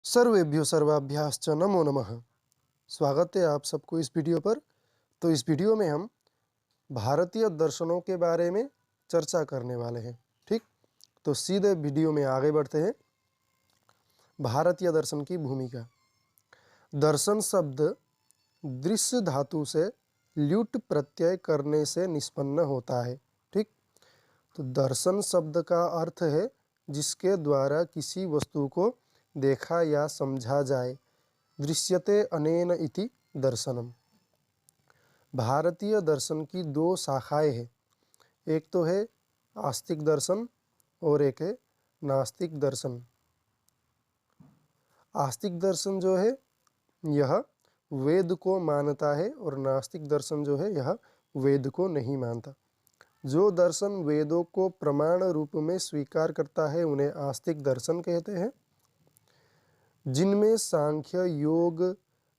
सर्वेभ्यो सर्वाभ्याश्च नमो नमः। स्वागत है आप सबको इस वीडियो पर। तो इस वीडियो में हम भारतीय दर्शनों के बारे में चर्चा करने वाले हैं। ठीक, तो सीधे वीडियो में आगे बढ़ते हैं। भारतीय दर्शन की भूमिका। दर्शन शब्द दृश्य धातु से ल्युट् प्रत्यय करने से निष्पन्न होता है। ठीक, तो दर्शन शब्द का अर्थ है जिसके द्वारा किसी वस्तु को देखा या समझा जाए। दृश्यते अनेन इति दर्शनम। भारतीय दर्शन की दो शाखाएं हैं। एक तो है आस्तिक दर्शन और एक है नास्तिक दर्शन। आस्तिक दर्शन जो है यह वेद को मानता है और नास्तिक दर्शन जो है यह वेद को नहीं मानता। जो दर्शन वेदों को प्रमाण रूप में स्वीकार करता है उन्हें आस्तिक दर्शन कहते हैं, जिनमें सांख्य, योग,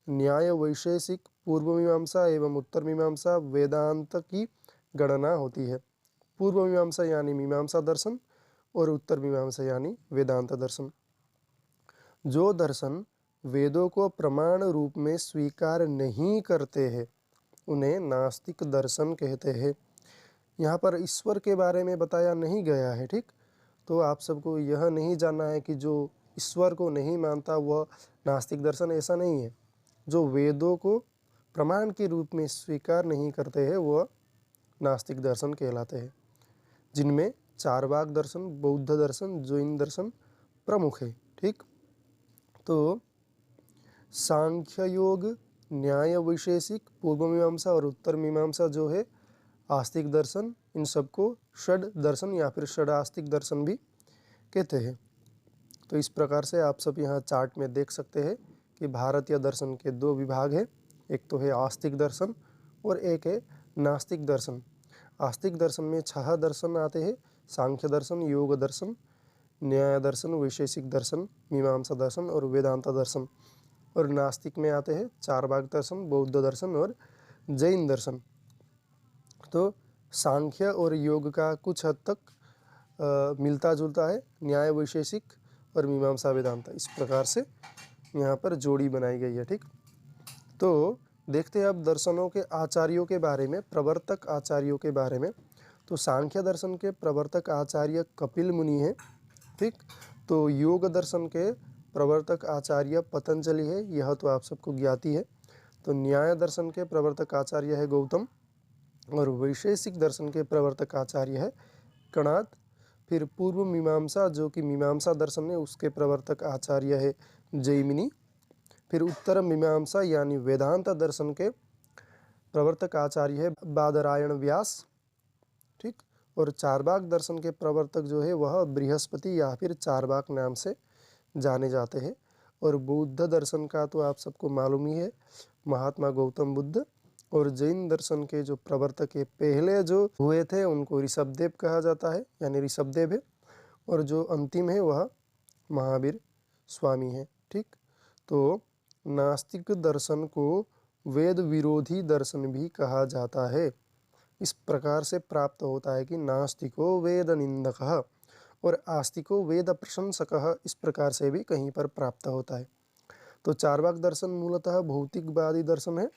न्याय, वैशेषिक, पूर्व मीमांसा एवं उत्तर मीमांसा, वेदांत की गणना होती है। पूर्व मीमांसा यानी मीमांसा दर्शन और उत्तर मीमांसा यानी वेदांत दर्शन। जो दर्शन वेदों को प्रमाण रूप में स्वीकार नहीं करते हैं उन्हें नास्तिक दर्शन कहते हैं। यहाँ पर ईश्वर के बारे में बताया नहीं गया है। ठीक, तो आप सबको यह नहीं जानना है कि जो ईश्वर को नहीं मानता वह नास्तिक दर्शन, ऐसा नहीं है। जो वेदों को प्रमाण के रूप में स्वीकार नहीं करते हैं वह नास्तिक दर्शन कहलाते हैं, जिनमें चारवाक दर्शन, बौद्ध दर्शन, जैन दर्शन प्रमुख है। ठीक, तो सांख्य, योग, न्याय, वैशेषिक, पूर्व मीमांसा और उत्तर मीमांसा जो है आस्तिक दर्शन, इन सबको षड दर्शन या फिर षड आस्तिक दर्शन भी कहते हैं। तो इस प्रकार से आप सब यहाँ चार्ट में देख सकते हैं कि भारतीय दर्शन के दो विभाग हैं। एक तो है आस्तिक दर्शन और एक है नास्तिक दर्शन। आस्तिक दर्शन में 6 दर्शन आते हैं: सांख्य दर्शन, योग दर्शन, न्याय दर्शन, वैशेषिक दर्शन, मीमांसा दर्शन और वेदांत दर्शन। और नास्तिक में आते हैं चारवाक दर्शन, बौद्ध दर्शन और जैन दर्शन। तो सांख्य और योग का कुछ हद तक मिलता जुलता है, न्याय, वैशेषिक और मीमांसा, वेदांत। इस प्रकार से यहाँ पर जोड़ी बनाई गई है। ठीक, तो देखते हैं अब दर्शनों के आचार्यों के बारे में, प्रवर्तक आचार्यों के बारे में। तो सांख्य दर्शन के प्रवर्तक आचार्य कपिल मुनि हैं। ठीक, तो योग दर्शन के प्रवर्तक आचार्य पतंजलि है, यह तो आप सबको ज्ञात ही है। तो न्याय दर्शन के प्रवर्तक आचार्य है गौतम और वैशेषिक दर्शन के प्रवर्तक आचार्य है कणाद। फिर पूर्व मीमांसा जो कि मीमांसा दर्शन है उसके प्रवर्तक आचार्य है जैमिनी। फिर उत्तर मीमांसा यानी वेदांत दर्शन के प्रवर्तक आचार्य है बादरायण व्यास। ठीक, और चारवाक दर्शन के प्रवर्तक जो है वह बृहस्पति या फिर चारवाक नाम से जाने जाते हैं। और बौद्ध दर्शन का तो आप सबको मालूम ही है, महात्मा गौतम बुद्ध। और जैन दर्शन के जो प्रवर्तक है पहले जो हुए थे उनको ऋषभदेव कहा जाता है, यानी ऋषभदेव है। और जो अंतिम है वह महावीर स्वामी है। ठीक, तो नास्तिक दर्शन को वेद विरोधी दर्शन भी कहा जाता है। इस प्रकार से प्राप्त होता है कि नास्तिको वेद निंदकः और आस्तिको वेद प्रशंसकः, इस प्रकार से भी कहीं पर प्राप्त होता है। तो चारवाक दर्शन मूलतः भौतिकवादी दर्शन है।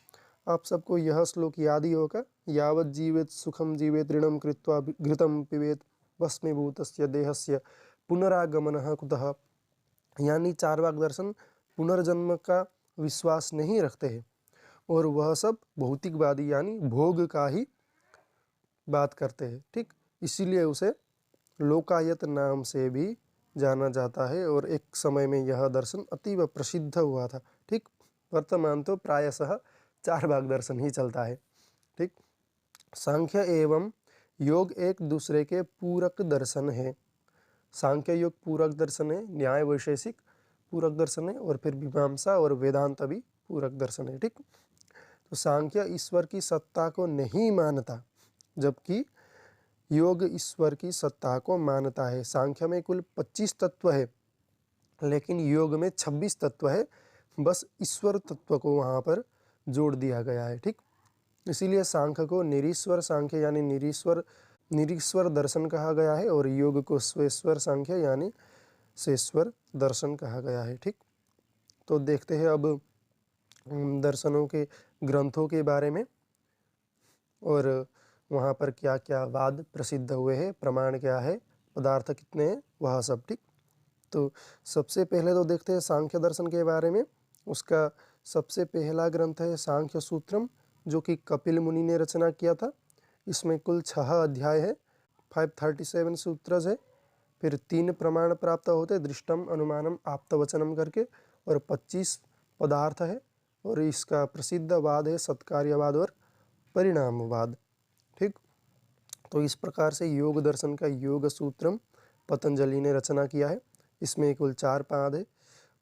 आप सबको यह श्लोक याद ही होगा, यावत् जीवेत सुखम जीवेत ऋणम कृत्वा घृतम पिबेत भस्मीभूतस्य देहस्य पुनरागमनः कुतः। यानी चारवाक दर्शन पुनर्जन्म का विश्वास नहीं रखते हैं और वह सब भौतिकवादी यानी भोग का ही बात करते हैं। ठीक, इसीलिए उसे लोकायत नाम से भी जाना जाता है और एक समय में यह दर्शन अतीव प्रसिद्ध हुआ था। ठीक, वर्तमान तो प्रायशः चारवाक दर्शन ही चलता है। ठीक, सांख्य एवं योग एक दूसरे के पूरक दर्शन है। सांख्य योग पूरक दर्शन है, न्याय वैशेषिक पूरक दर्शन है और फिर मीमांसा और वेदांत भी पूरक दर्शन है। ठीक, तो सांख्य ईश्वर की सत्ता को नहीं मानता जबकि योग ईश्वर की सत्ता को मानता है। सांख्य में कुल 25 तत्व है लेकिन योग में 26 तत्व है, बस ईश्वर तत्व को वहाँ पर जोड़ दिया गया है। ठीक, इसीलिए सांख्य को निरीश्वर सांख्य यानी निरीश्वर दर्शन कहा गया है और योग को स्वेश्वर सांख्य यानी शेश्वर दर्शन कहा गया है। ठीक, तो देखते हैं अब दर्शनों के ग्रंथों के बारे में, और वहाँ पर क्या क्या वाद प्रसिद्ध हुए हैं, प्रमाण क्या है, पदार्थ कितने हैं, वह सब। ठीक, तो सबसे पहले तो देखते हैं सांख्य दर्शन के बारे में। उसका सबसे पहला ग्रंथ है सांख्य सूत्रम, जो कि कपिल मुनि ने रचना किया था। इसमें कुल 6 अध्याय है, 537 सूत्र है। फिर 3 प्रमाण प्राप्त होते, दृष्टम, अनुमानम, आप्तवचनम करके, और 25 पदार्थ है। और इसका प्रसिद्ध वाद है सत्कार्यवाद और परिणामवाद। ठीक, तो इस प्रकार से योग दर्शन का योग सूत्रम पतंजलि ने रचना किया है। इसमें कुल 4 पाद है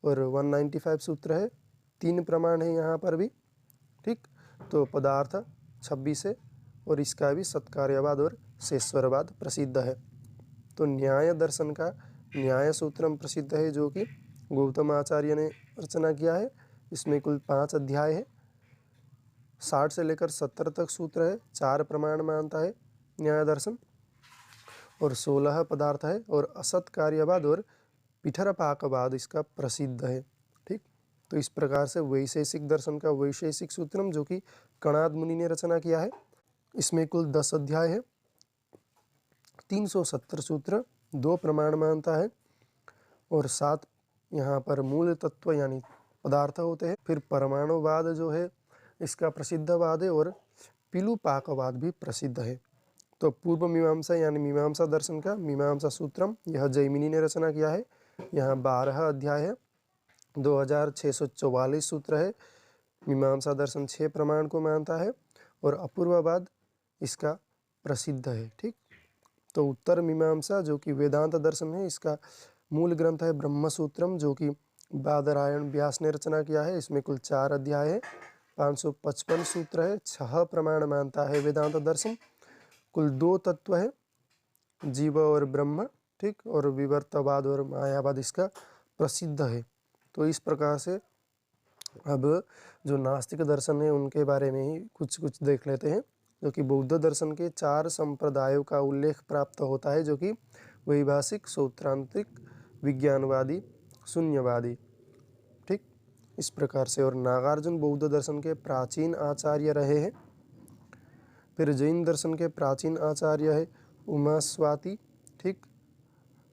और 195 सूत्र है, 3 प्रमाण है यहाँ पर भी। ठीक, तो पदार्थ 26 है, और इसका भी सत्कार्यवाद और शेश्वरवाद प्रसिद्ध है। तो न्याय दर्शन का न्याय सूत्रम प्रसिद्ध है, जो कि गौतम आचार्य ने रचना किया है। इसमें कुल 5 अध्याय है, 60 से लेकर 70 तक सूत्र है, 4 प्रमाण मानता है न्याय दर्शन, और 16 पदार्थ है, और असत कार्यवाद और पिठरपाकवाद इसका प्रसिद्ध है। ठीक, तो इस प्रकार से वैशेषिक दर्शन का वैशेषिक सूत्रम, जो कि कणाद मुनि ने रचना किया है। इसमें कुल 10 अध्याय है, 370 सूत्र, 2 प्रमाण मानता है, और 7 यहाँ पर मूल तत्व यानी पदार्थ होते हैं। फिर परमाणुवाद जो है इसका प्रसिद्ध वाद है, और पिलुपाकवाद भी प्रसिद्ध है। तो पूर्व मीमांसा यानी मीमांसा दर्शन का मीमांसा सूत्रम, यह जैमिनी ने रचना किया है। यहाँ 12 अध्याय है, 2644 सूत्र है। मीमांसा दर्शन 6 प्रमाण को मानता है, और अपूर्ववाद इसका प्रसिद्ध है। ठीक, तो उत्तर मीमांसा जो कि वेदांत दर्शन है, इसका मूल ग्रंथ है ब्रह्मसूत्रम, जो कि बादरायण व्यास ने रचना किया है। इसमें कुल 4 अध्याय है, 555 सूत्र है, 6 प्रमाण मानता है वेदांत दर्शन। कुल 2 तत्व है, जीव और ब्रह्म। ठीक, और विवर्तवाद और मायावाद इसका प्रसिद्ध है। तो इस प्रकार से अब जो नास्तिक दर्शन है उनके बारे में ही कुछ कुछ देख लेते हैं, जो कि बौद्ध दर्शन के 4 संप्रदायों का उल्लेख प्राप्त होता है, जो कि वैभाषिक, सौत्रांतिक, विज्ञानवादी, शून्यवादी। ठीक, इस प्रकार से। और नागार्जुन बौद्ध दर्शन के प्राचीन आचार्य रहे हैं। फिर जैन दर्शन के प्राचीन आचार्य है उमास्वाति। ठीक,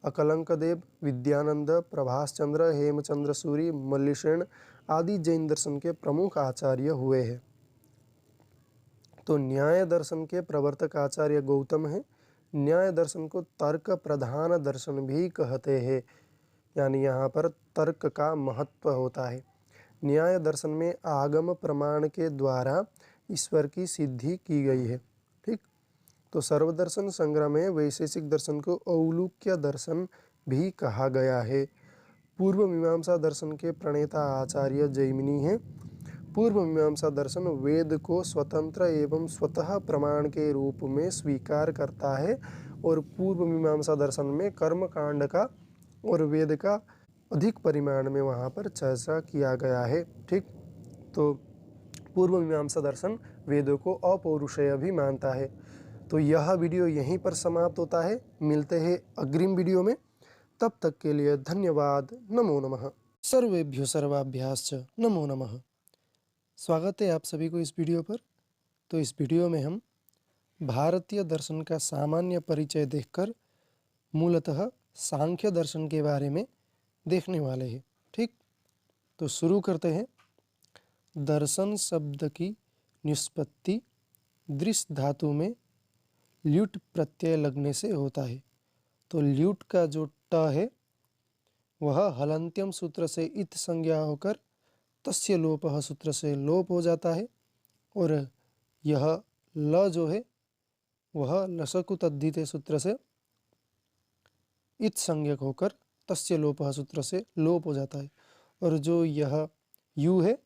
अकलंकदेव, विद्यानंद, प्रभास चंद्र, हेमचंद्र सूरी, मल्लिसेन आदि जैन दर्शन के प्रमुख आचार्य हुए हैं। तो न्याय दर्शन के प्रवर्तक आचार्य गौतम हैं। न्याय दर्शन को तर्क प्रधान दर्शन भी कहते हैं, यानी यहाँ पर तर्क का महत्व होता है। न्याय दर्शन में आगम प्रमाण के द्वारा ईश्वर की सिद्धि की गई है। ठीक, तो सर्वदर्शन संग्रह में वैशेषिक दर्शन को औलूक्य दर्शन भी कहा गया है। पूर्व मीमांसा दर्शन के प्रणेता आचार्य जैमिनी हैं। पूर्व मीमांसा दर्शन वेद को स्वतंत्र एवं स्वतः प्रमाण के रूप में स्वीकार करता है, और पूर्व मीमांसा दर्शन में कर्म कांड का और वेद का अधिक परिमाण में वहाँ पर चर्चा किया गया है। ठीक, तो पूर्व मीमांसा दर्शन वेदों को अपौरुषेय भी मानता है। तो यह वीडियो यहीं पर समाप्त होता है। मिलते हैं अग्रिम वीडियो में, तब तक के लिए धन्यवाद। नमो नमः। सर्वेभ्यो सर्वाभ्याश्च नमो नमः। स्वागत है आप सभी को इस वीडियो पर। तो इस वीडियो में हम भारतीय दर्शन का सामान्य परिचय देखकर मूलतः सांख्य दर्शन के बारे में देखने वाले हैं। ठीक, तो शुरू करते हैं। दर्शन शब्द की निष्पत्ति दृश धातु में ल्युट प्रत्यय लगने से होता है। तो ल्युट का जो ट है वह हलंत्यम सूत्र से इत संज्ञा होकर तस्य लोपः सूत्र से लोप हो जाता है, और यह ल जो है वह लसकु तद्धिते सूत्र से इत संज्ञक होकर तस्य लोपः सूत्र से लोप हो जाता है, और जो यह यु है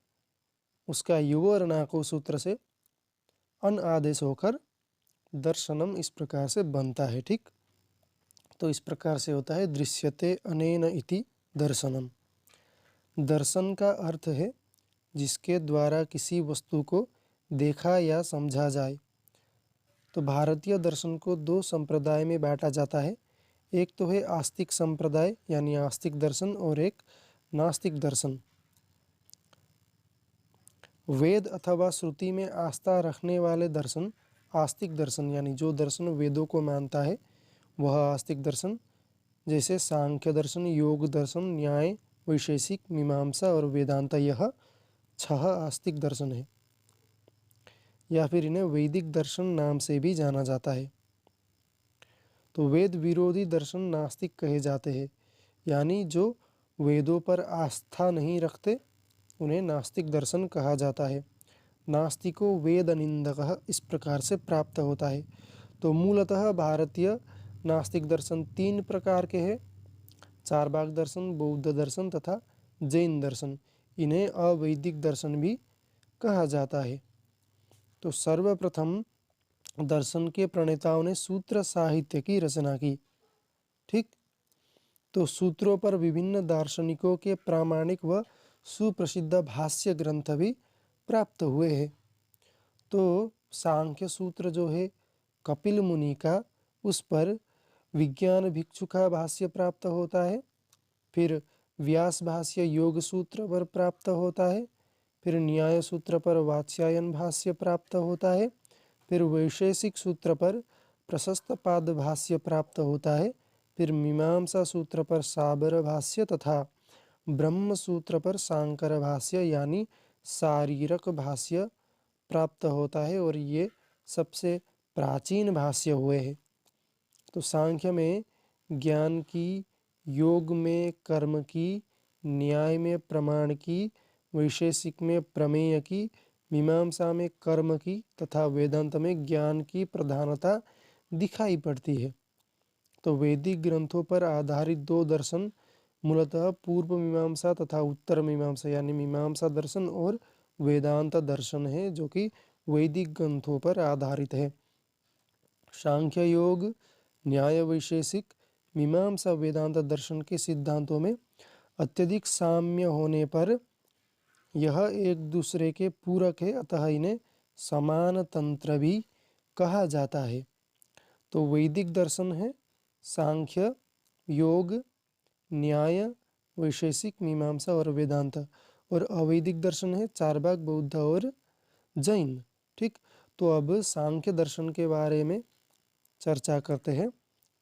उसका युवर नाको सूत्र से अन आदेश होकर दर्शनम इस प्रकार से बनता है। ठीक, तो इस प्रकार से होता है दृश्यते अनेन इति दर्शनम। दर्शन का अर्थ है जिसके द्वारा किसी वस्तु को देखा या समझा जाए। तो भारतीय दर्शन को 2 संप्रदाय में बांटा जाता है। एक तो है आस्तिक संप्रदाय यानी आस्तिक दर्शन, और एक नास्तिक दर्शन। वेद अथवा श्रुति में आस्था रखने वाले दर्शन आस्तिक दर्शन, यानी जो दर्शन वेदों को मानता है वह आस्तिक दर्शन, जैसे सांख्य दर्शन, योग दर्शन, न्याय, वैशेषिक, मीमांसा और वेदांत, यह 6 आस्तिक दर्शन है, या फिर इन्हें वैदिक दर्शन नाम से भी जाना जाता है। तो वेद विरोधी दर्शन नास्तिक कहे जाते हैं, यानी जो वेदों पर आस्था नहीं रखते उन्हें नास्तिक दर्शन कहा जाता है। नास्तिको वेद निंदकः इस प्रकार से प्राप्त होता है। तो मूलतः भारतीय नास्तिक दर्शन 3 प्रकार के हैं: चारवाक दर्शन, बौद्ध दर्शन तथा जैन दर्शन। इन्हें अवैदिक दर्शन भी कहा जाता है। तो सर्वप्रथम दर्शन के प्रणेताओं ने सूत्र साहित्य की रचना की। ठीक, तो सूत्रों पर विभिन्न दार्शनिकों के प्रामाणिक व सुप्रसिद्ध भाष्य ग्रंथ भी प्राप्त हुए हैं। तो सांख्य सूत्र जो है कपिल मुनि का, उस पर विज्ञान भिक्षु का भाष्य प्राप्त होता है। फिर व्यास भाष्य योग सूत्र पर प्राप्त होता है। फिर न्याय सूत्र पर वात्स्यायन भाष्य प्राप्त होता है। फिर वैशेषिक सूत्र पर प्रशस्त पाद भाष्य प्राप्त होता है। फिर मीमांसा सूत्र पर साबर भाष्य तथा ब्रह्म सूत्र पर शांकर भाष्य यानी शारीरक भाष्य प्राप्त होता है, और ये सबसे प्राचीन भाष्य हुए हैं। तो सांख्य में ज्ञान की, योग में कर्म की, न्याय में प्रमाण की, वैशेषिक में प्रमेय की, मीमांसा में कर्म की तथा वेदांत में ज्ञान की प्रधानता दिखाई पड़ती है। तो वैदिक ग्रंथों पर आधारित 2 दर्शन मूलतः पूर्व मीमांसा तथा उत्तर मीमांसा यानी मीमांसा दर्शन और वेदांत दर्शन है, जो कि वैदिक ग्रंथों पर आधारित है। सांख्य, योग, न्याय, वैशेषिक, मीमांसा, वेदांत दर्शन के सिद्धांतों में अत्यधिक साम्य होने पर यह एक दूसरे के पूरक है, अतः इन्हें समान तंत्र भी कहा जाता है। तो वैदिक दर्शन है सांख्य, योग, न्याय, वैशेषिक, मीमांसा और वेदांत, और अवैदिक दर्शन है चारवाक, बौद्ध और जैन। ठीक, तो अब सांख्य दर्शन के बारे में चर्चा करते हैं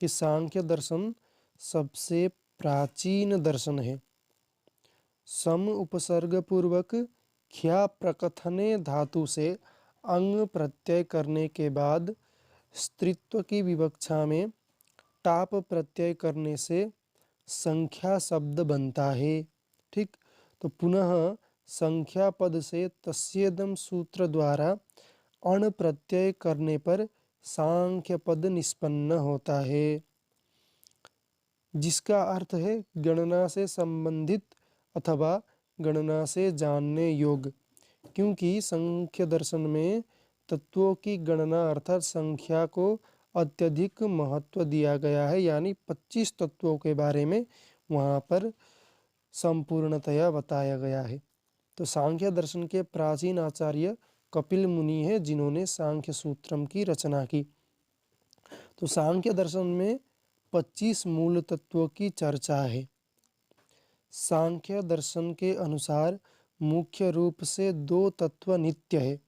कि सांख्य दर्शन सबसे प्राचीन दर्शन है। सम उपसर्ग पूर्वक ख्या प्रकथने धातु से अंग प्रत्यय करने के बाद स्त्रीत्व की विवक्षा में टाप प्रत्यय करने से संख्या शब्द बनता है। ठीक, तो पुनः संख्या पद से तस्येदम सूत्र द्वारा अण प्रत्यय करने पर सांख्य पद निष्पन्न होता है, जिसका अर्थ है गणना से संबंधित अथवा गणना से जानने योग्य। क्योंकि संख्य दर्शन में तत्वों की गणना अर्थात संख्या को अत्यधिक महत्व दिया गया है, यानी 25 तत्वों के बारे में वहाँ पर संपूर्णतया बताया गया है। तो सांख्य दर्शन के प्राचीन आचार्य कपिल मुनि है, जिन्होंने सांख्य सूत्रम की रचना की। तो सांख्य दर्शन में 25 मूल तत्वों की चर्चा है। सांख्य दर्शन के अनुसार मुख्य रूप से 2 तत्व नित्य है,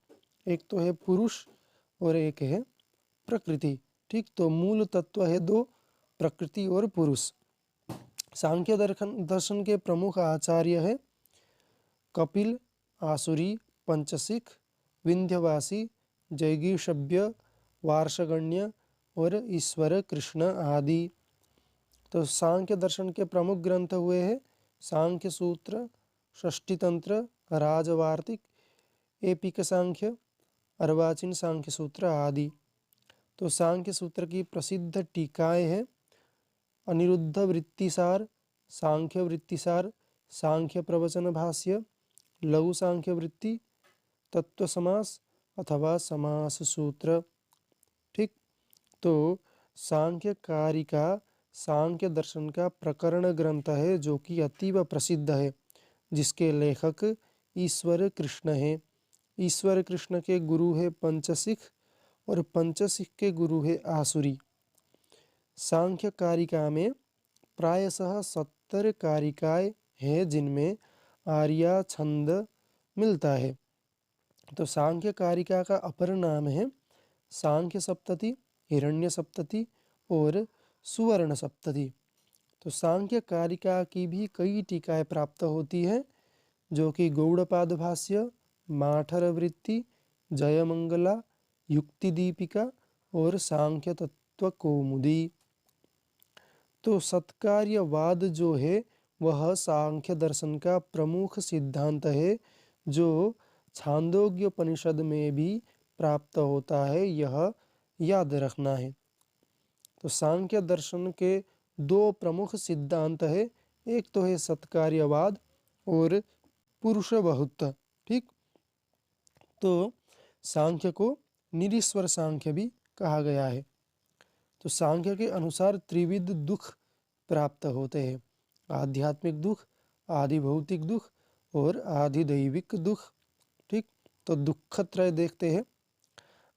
एक तो है पुरुष और एक है प्रकृति। ठीक, तो मूल तत्व है 2, प्रकृति और पुरुष। सांख्य दर्शन के प्रमुख आचार्य है कपिल, आसुरी, पंचसिख, विंध्यवासी, जैगीषभ्य, वार्षगण्य और ईश्वर कृष्ण आदि। तो सांख्य दर्शन के प्रमुख ग्रंथ हुए हैं सांख्य सूत्र, षष्ठी तंत्र, राजवार्तिक, एपिक सांख्य, अर्वाचीन सांख्य सूत्र आदि। तो सांख्य सूत्र की प्रसिद्ध टीकाएं हैं अनिरुद्ध वृत्तिसार, सांख्य वृत्तिसार, सांख्य प्रवचन भाष्य, लघु सांख्य वृत्ति, तत्व समास अथवा समास सूत्र। ठीक, तो सांख्य कारिका सांख्य दर्शन का प्रकरण ग्रंथ है, जो कि अतीव प्रसिद्ध है, जिसके लेखक ईश्वर कृष्ण हैं। ईश्वर कृष्ण के गुरु है पंचसिख और पंचसिख के गुरु है आसुरी। सांख्य कारिका में प्रायशः 70 कारिकाएं हैं, जिनमें आर्या छंद मिलता है। तो सांख्य कारिका का अपर नाम है सांख्य सप्तति, हिरण्य सप्तति और सुवर्ण सप्तति। तो सांख्य कारिका की भी कई टीकाएं प्राप्त होती हैं, जो कि गौड़पाद भाष्य, माठर वृत्ति, जयमंगला, युक्ति दीपिका और सांख्य तत्व कौमुदी। तो सत्कार्यवाद जो है वह सांख्य दर्शन का प्रमुख सिद्धांत है, जो छांदोग्योपनिषद में भी प्राप्त होता है, यह याद रखना है। तो सांख्य दर्शन के दो प्रमुख सिद्धांत है, एक तो है सत्कार्यवाद और पुरुष बहुत्व। ठीक, तो सांख्य को निरीश्वर सांख्य भी कहा गया है। तो सांख्य के अनुसार त्रिविध दुख प्राप्त होते हैं, आध्यात्मिक दुख, आदि भौतिक दुख और आदि दैविक दुख। ठीक, तो दुख त्रय देखते हैं।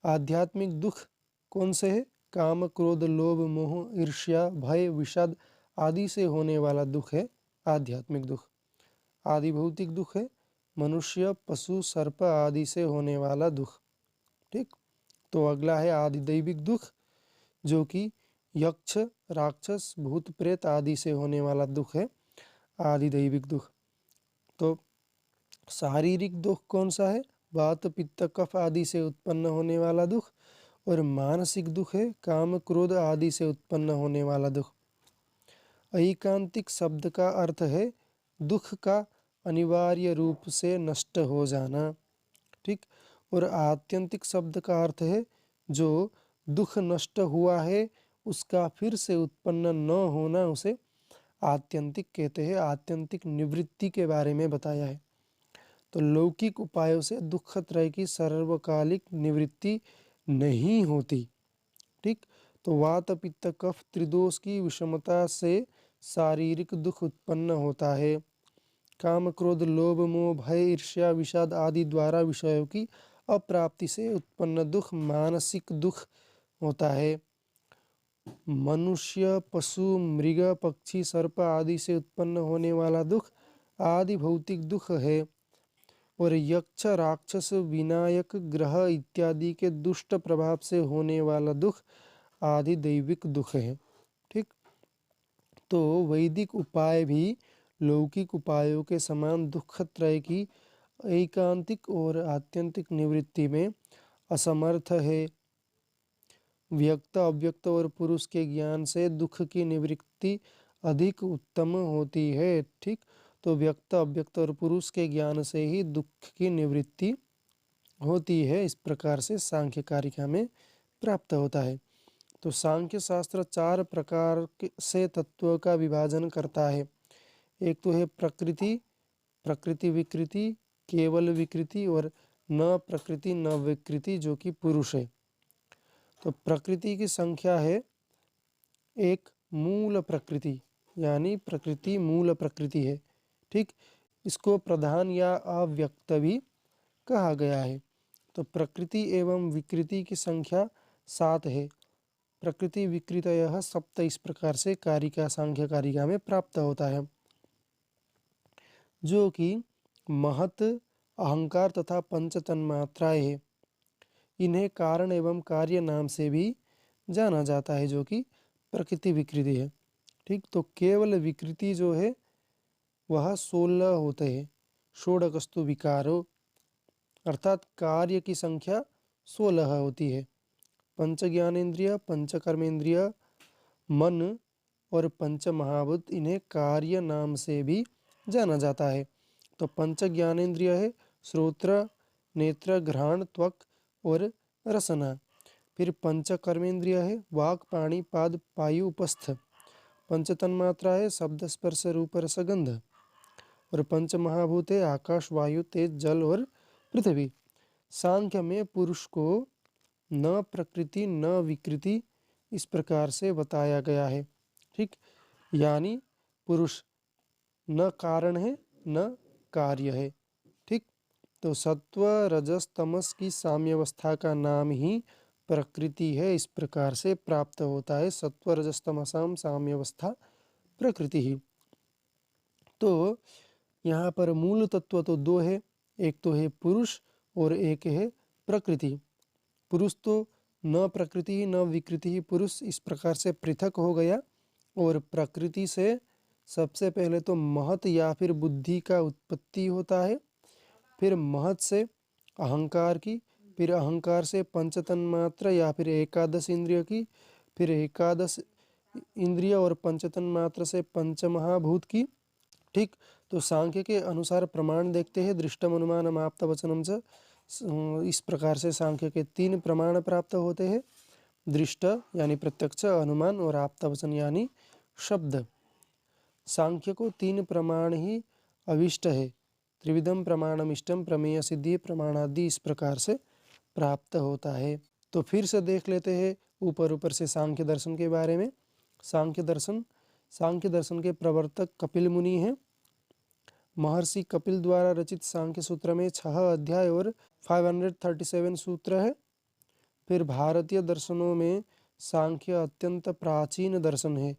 आध्यात्मिक दुख कौन से है? काम, क्रोध, लोभ, मोह, ईर्ष्या, भय, विषाद आदि से होने वाला दुख है आध्यात्मिक दुख। आदि भौतिक दुख है मनुष्य, पशु, सर्प आदि से होने वाला दुख। ठीक, तो अगला है आदि दैविक दुख, जो कि यक्ष, राक्षस, भूत प्रेत आदि से होने वाला दुख है आदि दैविक दुख। तो शारीरिक दुख कौन सा है? वात, पित्त, कफ आदि से उत्पन्न होने वाला दुख। और मानसिक दुख है काम, क्रोध आदि से उत्पन्न होने वाला दुख। ऐकांतिक शब्द का अर्थ है दुख का अनिवार्य रूप से नष्ट हो जाना। ठीक, और आत्यंतिक शब्द का अर्थ है जो दुख नष्ट हुआ है उसका फिर से उत्पन्न न होना, उसे आत्यंतिक कहते हैं। आत्यंतिक निवृत्ति के बारे में बताया है। तो लौकिक उपायों से दुख त्रय की सर्वकालिक निवृत्ति नहीं होती। ठीक, तो वात, पित्त, कफ त्रिदोष की विषमता से शारीरिक दुख उत्पन्न होता है। काम, क्रोध, लोभ, मोह, भय, ईर्ष्या, विषाद आदि द्वारा विषयों की अप्राप्ति से उत्पन्न दुख मानसिक दुख होता है। मनुष्य, पशु, मृग, पक्षी, सर्प आदि से उत्पन्न होने वाला दुख आदि भौतिक दुख है। और यक्ष, राक्षस, विनायक, ग्रह इत्यादि के दुष्ट प्रभाव से होने वाला दुख आदि दैविक दुख है। ठीक, तो वैदिक उपाय भी लौकिक उपायों के समान दुख त्रय की एकांतिक और आत्यंतिक निवृत्ति में असमर्थ है। व्यक्त, अव्यक्त और पुरुष के ज्ञान से दुख की निवृत्ति अधिक उत्तम होती है। ठीक, तो व्यक्त, अव्यक्त और पुरुष के ज्ञान से ही दुख की निवृत्ति होती है। इस प्रकार से सांख्य कारिका में प्राप्त होता है। तो सांख्य शास्त्र चार प्रकार से तत्वों का विभाजन करता है। एक तो है प्रकृति, प्रकृति विकृति, केवल विकृति और न प्रकृति न विकृति, जो कि पुरुष है। तो प्रकृति की संख्या है एक, मूल प्रकृति, यानी प्रकृति मूल प्रकृति है। ठीक, इसको प्रधान या अव्यक्त भी कहा गया है। तो प्रकृति एवं विकृति की संख्या 7 है। प्रकृति विकृतयः सप्त, इस प्रकार से कारिका सांख्य कारिका में प्राप्त होता है, जो कि महत, अहंकार तथा पंच तन्मात्राएं है। इन्हें कारण एवं कार्य नाम से भी जाना जाता है, जो कि प्रकृति विकृति है। ठीक, तो केवल विकृति जो है वह 16 होते हैं। षोडकस्तु विकारो, अर्थात कार्य की संख्या 16 होती है। पंच ज्ञानेन्द्रिय, पंच कर्मेंद्रिय, मन और पंच महाभूत, इन्हें कार्य नाम से भी जाना जाता है। तो पंच ज्ञानेन्द्रिय है श्रोत्र, नेत्र, घ्राण, त्वक और रसना। फिर पंच कर्मेंद्रिय है वाक, पाणी, पाद, पायु, उपस्थ। पंच तन्मात्रा है शब्द, स्पर्श, रूप, रस, गंध। और पंच महाभूत है आकाश, वायु, तेज, जल और पृथ्वी। सांख्य में पुरुष को न प्रकृति न विकृति इस प्रकार से बताया गया है। ठीक, यानी पुरुष न कारण है न कार्य है। ठीक, तो सत्व, रजस, तमस की साम्यावस्था का नाम ही प्रकृति है। इस प्रकार से प्राप्त होता है सत्व, रजस, तमसाम साम्यावस्था प्रकृति ही। तो यहाँ पर मूल तत्व तो दो है, एक तो है पुरुष और एक है प्रकृति। पुरुष तो न प्रकृति न विकृति, पुरुष इस प्रकार से पृथक हो गया। और प्रकृति से सबसे पहले तो महत या फिर बुद्धि का उत्पत्ति होता है, फिर महत से अहंकार की, फिर अहंकार से पंचतन्मात्र या फिर एकादश इंद्रिय की, फिर एकादश इंद्रिय और पंचतन्मात्र से पंचमहाभूत की। ठीक, तो सांख्य के अनुसार प्रमाण देखते हैं। दृष्टम अनुमानम आप्त वचनम च, इस प्रकार से सांख्य के 3 प्रमाण प्राप्त होते हैं। दृष्ट यानी प्रत्यक्ष, अनुमान और आप्त वचन यानी शब्द। सांख्य को 3 प्रमाण ही अविष्ट है। त्रिविधम प्रमाणम इष्टम प्रमेय सिद्धि प्रमाणादि इस प्रकार से प्राप्त होता है। तो फिर से देख लेते हैं ऊपर ऊपर से सांख्य दर्शन के बारे में। सांख्य दर्शन के प्रवर्तक कपिल मुनि हैं। महर्षि कपिल द्वारा रचित सांख्य सूत्र में 6 अध्याय और 537 सूत्र है। फिर भारतीय दर्शनों में सांख्य अत्यंत प्राचीन दर्शन है।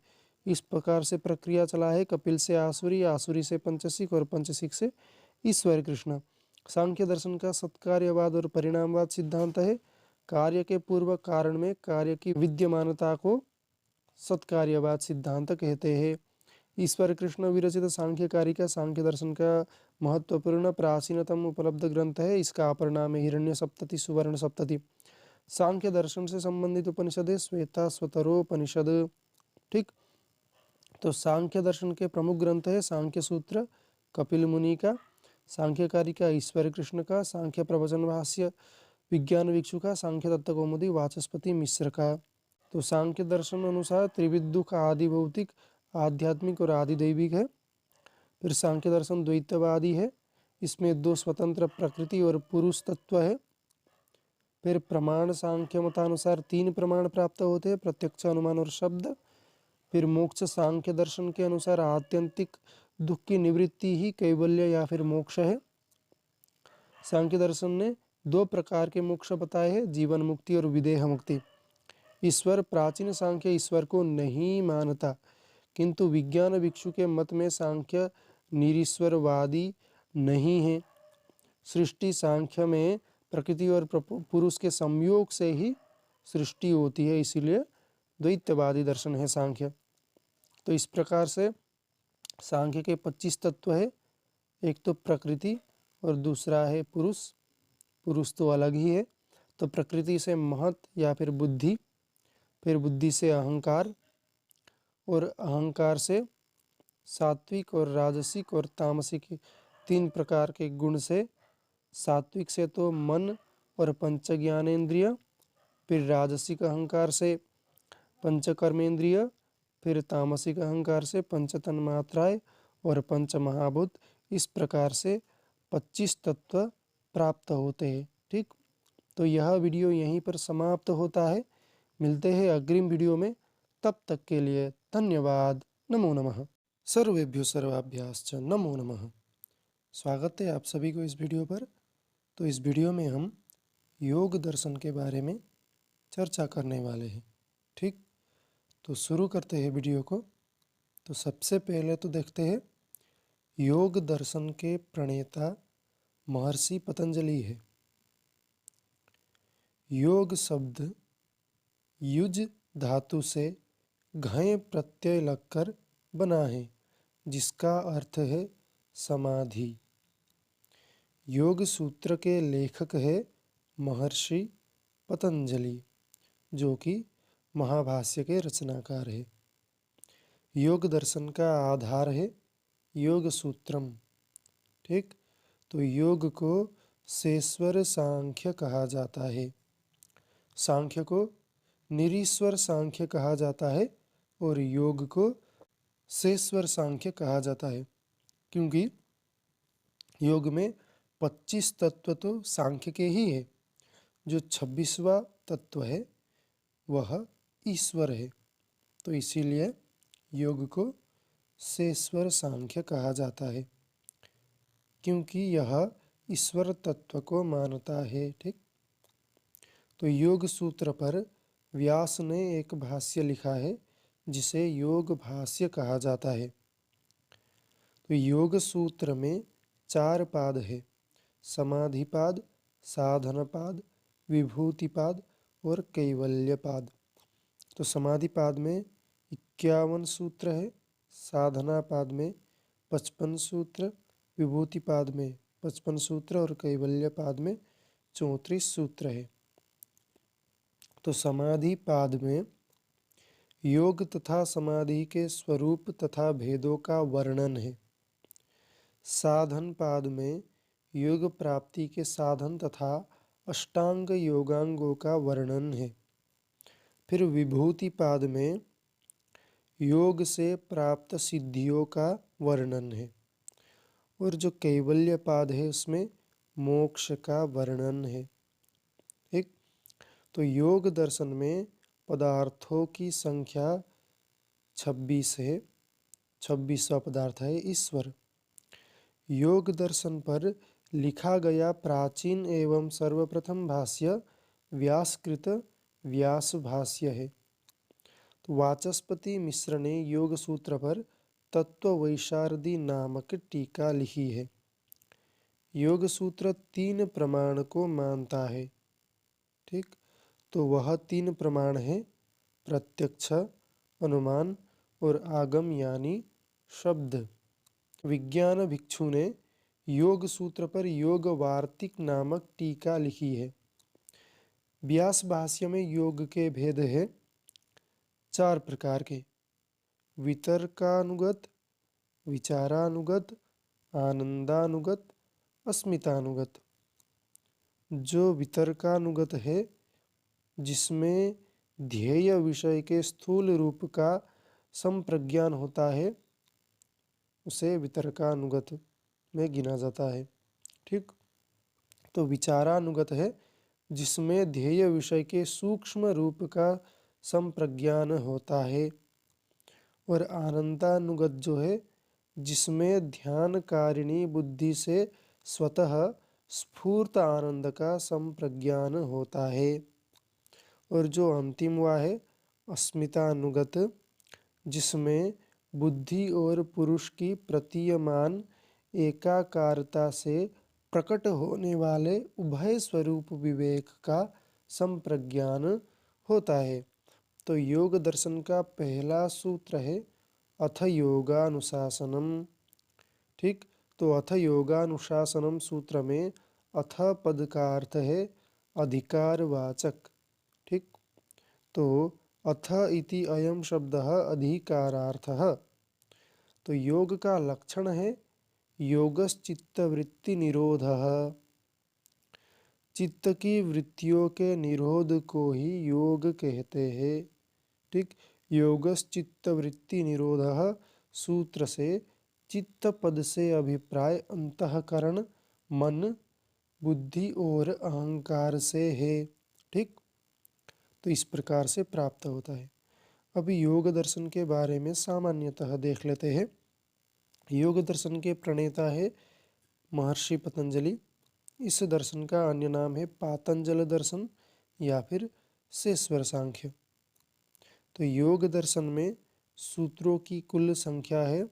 इस प्रकार से प्रक्रिया चला है, कपिल से आसुरी, आसुरी से पंचसिक और पंचसिक से ईश्वर कृष्ण। सांख्य दर्शन का सत्कार्यवाद और परिणामवाद सिद्धांत है। कार्य के पूर्व कारण में कार्य की विद्यमानता को सत्कार्यवाद सिद्धांत कहते हैं। ईश्वर कृष्ण विरचित सांख्य कारिका सांख्य दर्शन का महत्वपूर्ण प्राचीनतम उपलब्ध ग्रंथ है। इसका अपर नाम है हिरण्य सप्तति, सुवर्ण सप्तति। सांख्य दर्शन से संबंधित उपनिषद है श्वेता स्वतरोपनिषद। ठीक, तो सांख्य दर्शन के प्रमुख ग्रंथ है सांख्य सूत्र कपिल मुनि का, सांख्य कारिका ईश्वर कृष्ण का, सांख्य प्रवचन भाष्य विज्ञान भिक्षु का, सांख्य तत्व कौमुदी वाचस्पति मिश्र का। तो सांख्य दर्शन अनुसार त्रिविद्युख आदि भौतिक, आध्यात्मिक और आदि दैविक है। फिर सांख्य दर्शन द्वैतवादी है। इसमें 2 स्वतंत्र प्रकृति और पुरुष तत्व है। फिर प्रमाण सांख्य मतानुसार 3 प्रमाण प्राप्त होते हैं, प्रत्यक्ष, अनुमान और शब्द। फिर मोक्ष सांख्य दर्शन के अनुसार आत्यंतिक दुख की निवृत्ति ही कैवल्य या फिर मोक्ष है। सांख्य दर्शन ने 2 प्रकार के मोक्ष बताए हैं, जीवन मुक्ति और विदेह मुक्ति। ईश्वर, प्राचीन सांख्य ईश्वर को नहीं मानता, किंतु विज्ञान भिक्षु के मत में सांख्य निरीश्वरवादी नहीं है। सृष्टि सांख्य में प्रकृति और पुरुष के संयोग से ही सृष्टि होती है, इसीलिए द्वैतवादी दर्शन है सांख्य। तो इस प्रकार से सांख्य के 25 तत्व है। एक तो प्रकृति और दूसरा है पुरुष। पुरुष तो अलग ही है। तो प्रकृति से महत या फिर बुद्धि, फिर बुद्धि से अहंकार, और अहंकार से सात्विक और राजसिक और तामसिक 3 प्रकार के गुण से। सात्विक से तो मन और पंच ज्ञानेन्द्रिय, फिर राजसिक अहंकार से पंच कर्मेंद्रिय, फिर तामसिक अहंकार से पंच तन्मात्राएं और पंच महाभूत। इस प्रकार से 25 तत्व प्राप्त होते हैं। ठीक, तो यह वीडियो यहीं पर समाप्त होता है। मिलते हैं अग्रिम वीडियो में, तब तक के लिए धन्यवाद। नमो नमः। सर्वेभ्यो सर्वाभ्याश्च नमो नमः। स्वागत है आप सभी को इस वीडियो पर। तो इस वीडियो में हम योग दर्शन के बारे में चर्चा करने वाले हैं। ठीक, तो शुरू करते हैं वीडियो को। तो सबसे पहले तो देखते हैं योग दर्शन के प्रणेता महर्षि पतंजलि है। योग शब्द युज धातु से घय प्रत्यय लगकर बना है, जिसका अर्थ है समाधि। योग सूत्र के लेखक है महर्षि पतंजलि, जो कि महाभाष्य के रचनाकार है। योग दर्शन का आधार है योग सूत्रम। ठीक, तो योग को शेश्वर सांख्य कहा जाता है, सांख्य को निरीश्वर सांख्य कहा जाता है और योग को शेश्वर सांख्य कहा जाता है, क्योंकि योग में 25 तत्व तो सांख्य के ही है। जो 26वां तत्व है वह ईश्वर है, तो इसीलिए योग को शेश्वर सांख्य कहा जाता है, क्योंकि यह ईश्वर तत्व को मानता है। ठीक, तो योग सूत्र पर व्यास ने एक भाष्य लिखा है, जिसे योग भाष्य कहा जाता है। तो योग सूत्र में 4 पाद है, समाधिपाद, साधनपाद, विभूतिपाद और कैवल्यपाद। तो समाधिपाद में 51 सूत्र है, साधनापाद में 55 सूत्र, विभूतिपाद में 55 सूत्र और कैवल्यपाद में 34 सूत्र है। तो समाधिपाद में योग तथा समाधि के स्वरूप तथा भेदों का वर्णन है। साधन पाद में योग प्राप्ति के साधन तथा अष्टांग योगांगों का वर्णन है। फिर विभूति पाद में योग से प्राप्त सिद्धियों का वर्णन है। और जो कैवल्य पाद है उसमें मोक्ष का वर्णन है। ठीक, तो योग दर्शन में पदार्थों की संख्या 26 है। 26वां पदार्थ है ईश्वर। योग दर्शन पर लिखा गया प्राचीन एवं सर्वप्रथम भाष्य व्यासकृत व्यास भाष्य है। तो वाचस्पति मिश्र ने योग सूत्र पर तत्व वैशारदी नामक टीका लिखी है। योग सूत्र 3 प्रमाण को मानता है। ठीक, तो वह 3 प्रमाण है प्रत्यक्ष, अनुमान और आगम यानी शब्द। विज्ञान भिक्षु ने योग सूत्र पर योग वार्तिक नामक टीका लिखी है। व्यास भाष्य में योग के भेद है 4 प्रकार के: वितर्कानुगत, विचारानुगत, आनंदानुगत, अस्मितानुगत। जो वितर्कानुगत है, जिसमें ध्येय विषय के स्थूल रूप का संप्रज्ञान होता है, उसे वितर्कानुगत में गिना जाता है। ठीक, तो विचारानुगत है जिसमें ध्येय विषय के सूक्ष्म रूप का संप्रज्ञान होता है। और आनंदानुगत जो है, जिसमें ध्यानकारिणी बुद्धि से स्वतः स्फूर्त आनंद का संप्रज्ञान होता है। और जो अंतिम हुआ है अस्मितानुगत, जिसमें बुद्धि और पुरुष की प्रतीयमान एकाकारता से प्रकट होने वाले उभय स्वरूप विवेक का संप्रज्ञान होता है। तो योग दर्शन का पहला सूत्र है अथ योगानुशासनम। ठीक, तो अथ योगानुशासनम सूत्र में अथ पद का अर्थ है अधिकारवाचक। ठीक, तो अथ इति अयम शब्दः अधिकारार्थः। तो योग का लक्षण है योगश्चित्तवृत्ति निरोधः। चित्त की वृत्तियों के निरोध को ही योग कहते हैं। ठीक, योगश्चित्तवृत्ति निरोधः सूत्र से चित्त पद से अभिप्राय अंतःकरण, मन, बुद्धि और अहंकार से है। ठीक, तो इस प्रकार से प्राप्त होता है। अभी योग दर्शन के बारे में सामान्यतः देख लेते हैं। योग दर्शन के प्रणेता है महर्षि पतंजलि। इस दर्शन का अन्य नाम है पातंजल दर्शन या फिर शेषवर सांख्य। तो योग दर्शन में सूत्रों की कुल संख्या है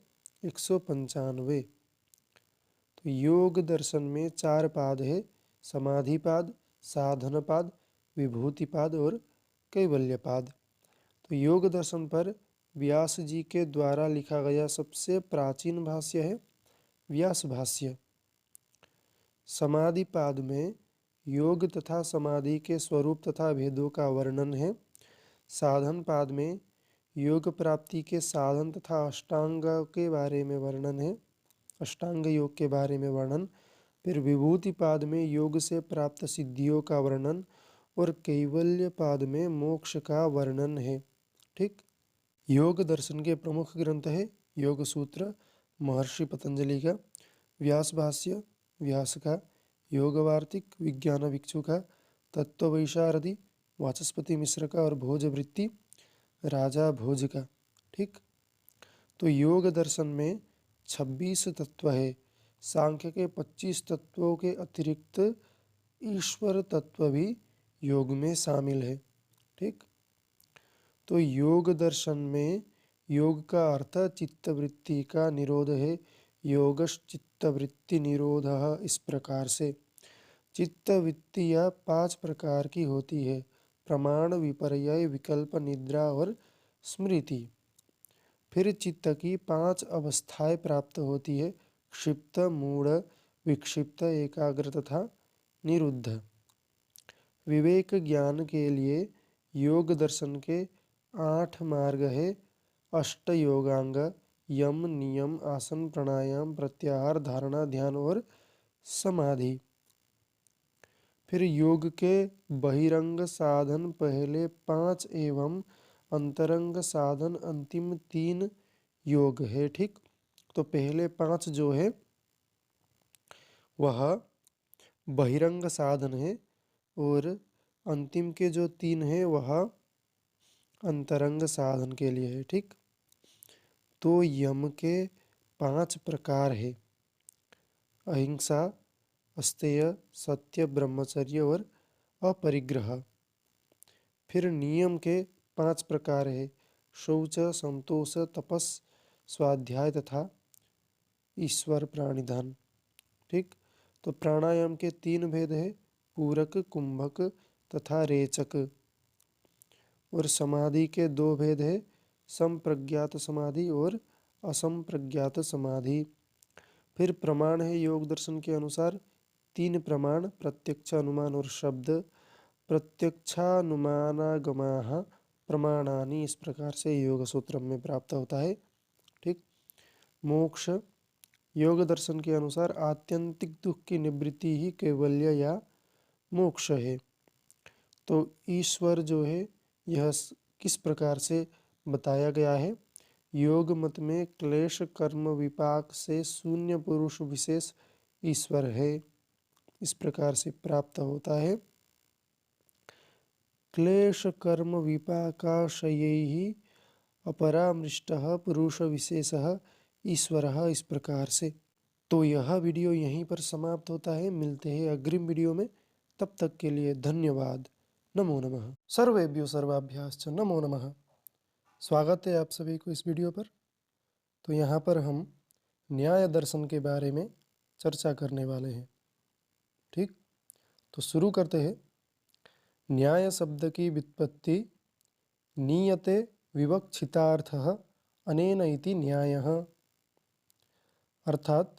195। तो योग दर्शन में 4 पाद है: समाधिपाद, साधनपाद, विभूतिपाद और कैवल्यपाद। तो योग दर्शन पर व्यास जी के द्वारा लिखा गया सबसे प्राचीन भाष्य है व्यास भाष्य। समाधिपाद में योग तथा समाधि के स्वरूप तथा भेदों का वर्णन है। साधन पाद में योग प्राप्ति के साधन तथा अष्टांग के बारे में वर्णन है, अष्टांग योग के बारे में वर्णन। फिर विभूति पाद में योग से प्राप्त सिद्धियों का वर्णन और कैवल्य पाद में मोक्ष का वर्णन है। ठीक, योग दर्शन के प्रमुख ग्रंथ है योग सूत्र महर्षि पतंजलि का, व्यास भाष्य व्यास का, योग वार्तिक विज्ञान भिक्षु का, तत्व वैशारदी वाचस्पति मिश्र का और भोजवृत्ति राजा भोज का। ठीक, तो योग दर्शन में 26 तत्व है। सांख्य के 25 तत्वों के अतिरिक्त ईश्वर तत्व भी योग में शामिल है। ठीक, तो योग दर्शन में योग का अर्थ चित्तवृत्ति का निरोध है। योगश्चित्तवृत्ति निरोधः इस प्रकार से। चित्तवृत्ति यह 5 प्रकार की होती है: प्रमाण, विपर्यय, विकल्प, निद्रा और स्मृति। फिर चित्त की 5 अवस्थाएं प्राप्त होती है: क्षिप्त, मूढ़, विक्षिप्त, एकाग्र तथा निरुद्ध। विवेक ज्ञान के लिए योग दर्शन के 8 मार्ग है: अष्ट योगांग, यम, नियम, आसन, प्राणायाम, प्रत्याहार, धारणा, ध्यान और समाधि। फिर योग के बहिरंग साधन पहले 5 एवं अंतरंग साधन अंतिम 3 योग है। ठीक, तो पहले 5 जो है वह बहिरंग साधन है और अंतिम के जो 3 है वह अंतरंग साधन के लिए है। ठीक, तो यम के 5 प्रकार है: अहिंसा, अस्तेय, सत्य, ब्रह्मचर्य और अपरिग्रह। फिर नियम के 5 प्रकार है: शौच, संतोष, तपस, स्वाध्याय तथा ईश्वर प्राणिधान। ठीक, तो प्राणायाम के 3 भेद है: पूरक, कुंभक तथा रेचक। और समाधि के 2 भेद है: संप्रज्ञात समाधि और असंप्रज्ञात समाधि। फिर प्रमाण है योग दर्शन के अनुसार 3 प्रमाण: प्रत्यक्ष, अनुमान और शब्द। प्रत्यक्षानुमानागमाः प्रमाणानि, इस प्रकार से योग सूत्र में प्राप्त होता है। ठीक, मोक्ष योग दर्शन के अनुसार आत्यंतिक दुख की निवृत्ति ही कैवल्य या मोक्ष है। तो ईश्वर जो है यह किस प्रकार से बताया गया है? योग मत में क्लेश कर्म विपाक से शून्य पुरुष विशेष ईश्वर है, इस प्रकार से प्राप्त होता है। क्लेश कर्म विपाकाशयैः अपरामृष्टः पुरुष विशेषः ईश्वरः, इस प्रकार से। तो यह वीडियो यहीं पर समाप्त होता है। मिलते हैं अग्रिम वीडियो में, तब तक के लिए धन्यवाद। नमो नमः। सर्वेभ्यो सर्वाभ्याश्च नमो नमः। स्वागत है आप सभी को इस वीडियो पर। तो यहाँ पर हम न्याय दर्शन के बारे में चर्चा करने वाले हैं। ठीक, तो शुरू करते हैं। न्याय शब्द की व्युत्पत्ति नीयते विवक्षितार्थः अनेन इति न्यायः, अर्थात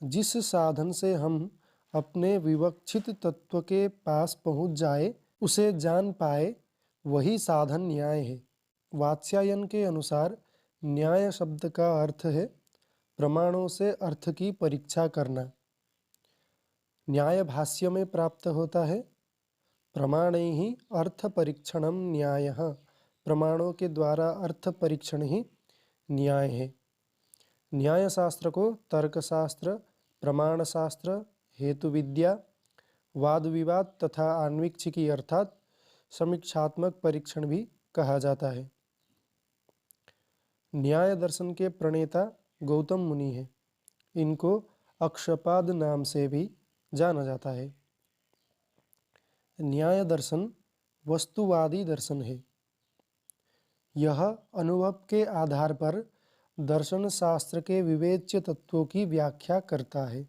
जिस साधन से हम अपने विवक्षित तत्व के पास पहुँच जाए, उसे जान पाए, वही साधन न्याय है। वात्स्यायन के अनुसार न्याय शब्द का अर्थ है प्रमाणों से अर्थ की परीक्षा करना। न्याय भाष्य में प्राप्त होता है प्रमाणैः अर्थ परीक्षणम न्यायः, प्रमाणों के द्वारा अर्थ परीक्षण ही न्याय है। न्याय शास्त्र को तर्कशास्त्र, प्रमाण शास्त्र, हेतु विद्या, वाद विवाद तथा आन्वीक्षिकी अर्थात समीक्षात्मक परीक्षण भी कहा जाता है। न्याय दर्शन के प्रणेता गौतम मुनि हैं। इनको अक्षपाद नाम से भी जाना जाता है। न्याय दर्शन वस्तुवादी दर्शन है। यह अनुभव के आधार पर दर्शन शास्त्र के विवेच्य तत्वों की व्याख्या करता है।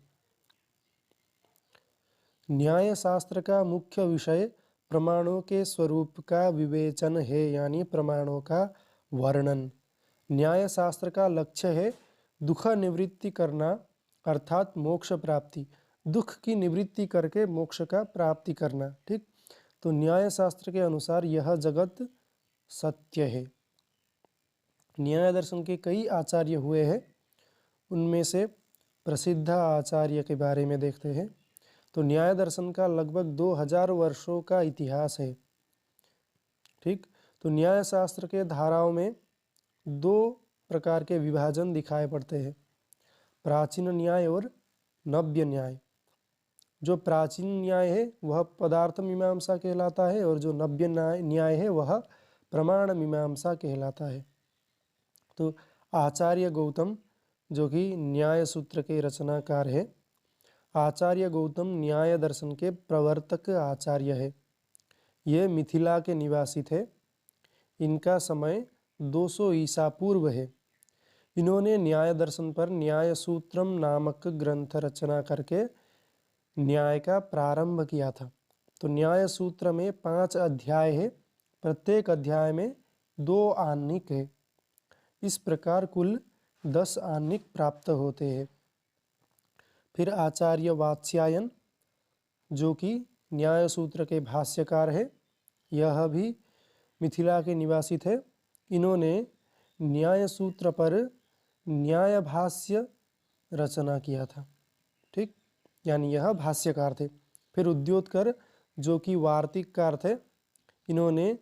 न्याय शास्त्र का मुख्य विषय प्रमाणों के स्वरूप का विवेचन है, यानी प्रमाणों का वर्णन। न्याय शास्त्र का लक्ष्य है दुख निवृत्ति करना, अर्थात मोक्ष प्राप्ति। दुख की निवृत्ति करके मोक्ष का प्राप्ति करना। ठीक, तो न्याय शास्त्र के अनुसार यह जगत सत्य है। न्याय दर्शन के कई आचार्य हुए हैं। उनमें से प्रसिद्ध आचार्य के बारे में देखते हैं। तो न्याय दर्शन का लगभग 2000 वर्षों का इतिहास है। ठीक, तो न्याय शास्त्र के धाराओं में 2 प्रकार के विभाजन दिखाई पड़ते हैं, प्राचीन न्याय और नव्य न्याय। जो प्राचीन न्याय है वह पदार्थ मीमांसा कहलाता है और जो नव्य न्याय है वह प्रमाण मीमांसा कहलाता है। तो आचार्य गौतम जो कि न्याय सूत्र के रचनाकार है, आचार्य गौतम न्याय दर्शन के प्रवर्तक आचार्य है। ये मिथिला के निवासी थे। इनका समय 200 ईसा पूर्व है। इन्होंने न्याय दर्शन पर न्याय सूत्रम नामक ग्रंथ रचना करके न्याय का प्रारंभ किया था। तो न्याय सूत्र में 5 अध्याय है, प्रत्येक अध्याय में 2 आह्निक है। इस प्रकार कुल 10 आह्निक प्राप्त होते हैं। फिर आचार्य वात्स्यायन जो कि न्याय सूत्र के भाष्यकार है, यह भी मिथिला के निवासी थे। इन्होंने न्याय सूत्र पर न्याय भाष्य रचना किया था। ठीक, यानी यह भाष्यकार थे। फिर उद्योतकर जो कि वार्तिककार थे, इन्होंने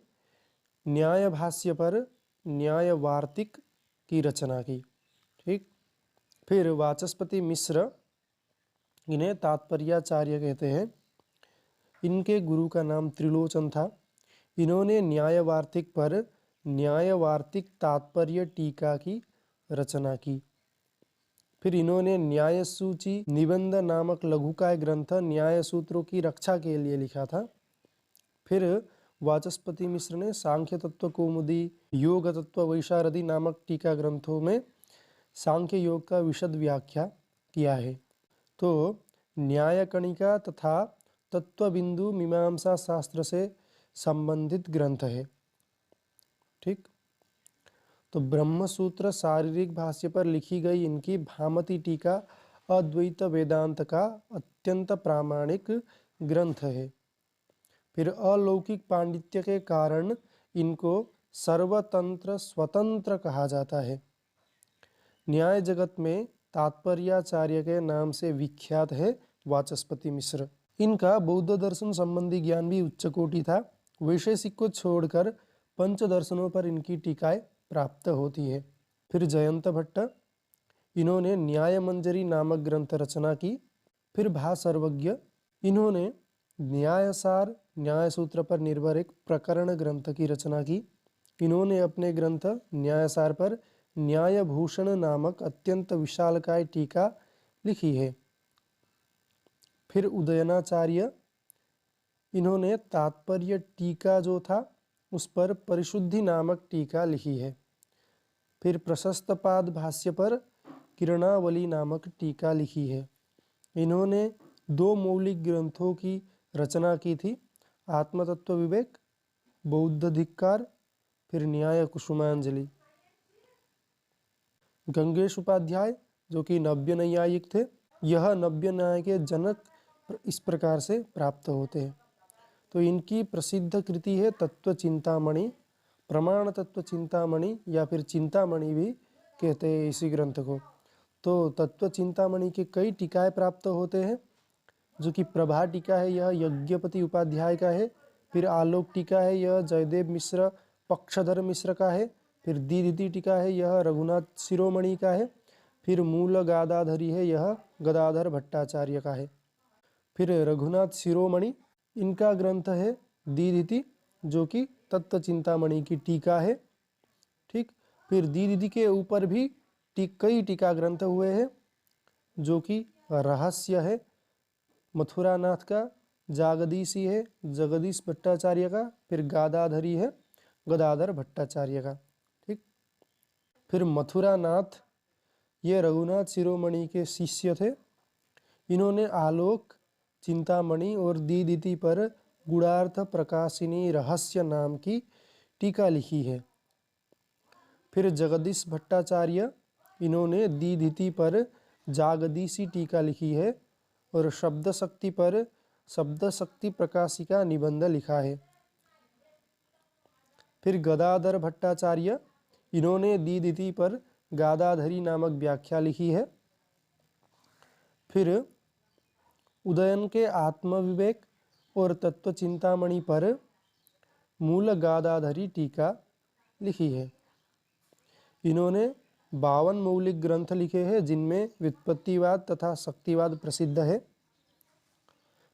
न्याय भाष्य पर न्याय वार्तिक की रचना की। ठीक, फिर वाचस्पति मिश्र, इन्हें तात्पर्याचार्य कहते हैं। इनके गुरु का नाम त्रिलोचन था। इन्होंने न्याय वार्तिक पर न्याय वार्तिक तात्पर्य टीका की रचना की। फिर इन्होंने न्याय सूची निबंध नामक लघुकाय ग्रंथ न्याय सूत्रों की रक्षा के लिए लिखा था। फिर वाचस्पति मिश्र ने सांख्य तत्व कौमुदी, योग तत्व वैशारदी नामक टीका ग्रंथों में सांख्य योग का विशद व्याख्या किया है। तो न्याय कणिका तथा तत्वबिंदु मीमांसा शास्त्र से संबंधित ग्रंथ है। ठीक, तो ब्रह्मसूत्र शारीरिक भाष्य पर लिखी गई इनकी भामती टीका अद्वैत वेदांत का अत्यंत प्रामाणिक ग्रंथ है। फिर अलौकिक पांडित्य के कारण इनको सर्वतंत्र स्वतंत्र कहा जाता है। न्याय जगत में तात्पर्याचार्य के नाम से विख्यात है वाचस्पति मिश्र। इनका बौद्ध दर्शन संबंधी ज्ञान भी उच्च कोटि था। वैशेषिक को छोड़कर पंच दर्शनों पर इनकी टीकाएं प्राप्त होती है। फिर जयंत भट्ट, इन्होंने न्याय मंजरी नामक ग्रंथ रचना की। फिर भासर्वज्ञ, इन्होंने न्यायसार न्याय सूत्र पर निर्भर एक प्रकरण ग्रंथ की रचना की। इन्होंने अपने ग्रंथ न्यायसार पर न्यायभूषण नामक अत्यंत विशालकाय टीका लिखी है। फिर उदयनाचार्य, इन्होंने तात्पर्य टीका जो था उस पर परिशुद्धि नामक टीका लिखी है। फिर प्रशस्त पाद भाष्य पर किरणावली नामक टीका लिखी है। इन्होंने 2 मौलिक ग्रंथों की रचना की थी, आत्मतत्व विवेक, बौद्ध धिक्कार, फिर न्याय कुसुमांजलि। गंगेश उपाध्याय जो कि नव्य नैयायिक थे, यह नव्य न्याय के जनक इस प्रकार से प्राप्त होते हैं। तो इनकी प्रसिद्ध कृति है तत्व चिंतामणि, प्रमाण तत्व चिंतामणि या फिर चिंतामणि भी कहते हैं इसी ग्रंथ को। तो तत्व चिंतामणि के कई टीकाएं प्राप्त होते हैं। जो कि प्रभा टीका है यह यज्ञपति उपाध्याय का है। फिर आलोक टीका है यह जयदेव मिश्र पक्षधर मिश्र का है। फिर दीदिति टीका है यह रघुनाथ शिरोमणि का है। फिर मूल गादाधरी है यह गदाधर भट्टाचार्य का है। फिर रघुनाथ शिरोमणि, इनका ग्रंथ है दीदिति जो कि तत्व चिंतामणि की टीका है। ठीक, फिर दीदिति के ऊपर भी कई टीका ग्रंथ हुए हैं जो कि रहस्य है मथुरानाथ का, जागदीशी है जगदीश भट्टाचार्य का, फिर गादाधरी है गदाधर भट्टाचार्य का। ठीक, फिर मथुरानाथ ये रघुनाथ शिरोमणि के शिष्य थे। इन्होंने आलोक, चिंतामणि और दीदिति पर गुणार्थ प्रकाशिनी रहस्य नाम की टीका लिखी है। फिर जगदीश भट्टाचार्य, इन्होंने दीदिति पर जागदीशी टीका लिखी है और शब्द शक्ति पर शब्द शक्ति प्रकाशिका निबंध लिखा है। फिर गदाधर भट्टाचार्य, इन्होंने दीदिति पर गादाधरी नामक व्याख्या लिखी है। फिर उदयन के आत्मविवेक और तत्व चिंतामणि पर मूल गादाधरी टीका लिखी है। इन्होंने 52 मौलिक ग्रंथ लिखे हैं जिनमें व्युत्पत्तिवाद तथा शक्तिवाद प्रसिद्ध है।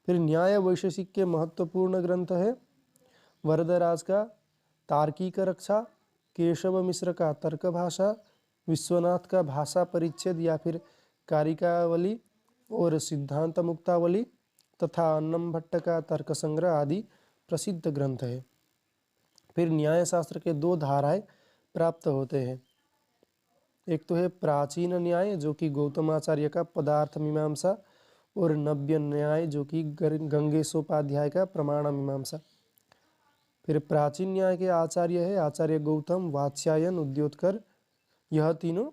फिर न्याय वैशेषिक के महत्वपूर्ण ग्रंथ है वरदराज का तार्किक रक्षा, केशव मिश्र का तर्क भाषा, विश्वनाथ का भाषा परिच्छेद या फिर कारिकावली और सिद्धांत मुक्तावली तथा अन्नम भट्ट का तर्क संग्रह आदि प्रसिद्ध ग्रंथ है। फिर न्याय शास्त्र के 2 धाराएं प्राप्त होते हैं। एक तो है प्राचीन न्याय जो कि गौतमाचार्य का पदार्थ मीमांसा और नव्य न्याय जो कि गंगेशोपाध्याय का प्रमाण मीमांसा। फिर प्राचीन न्याय के आचार्य है आचार्य गौतम, वात्स्यायन, उद्योतकर। यह तीनों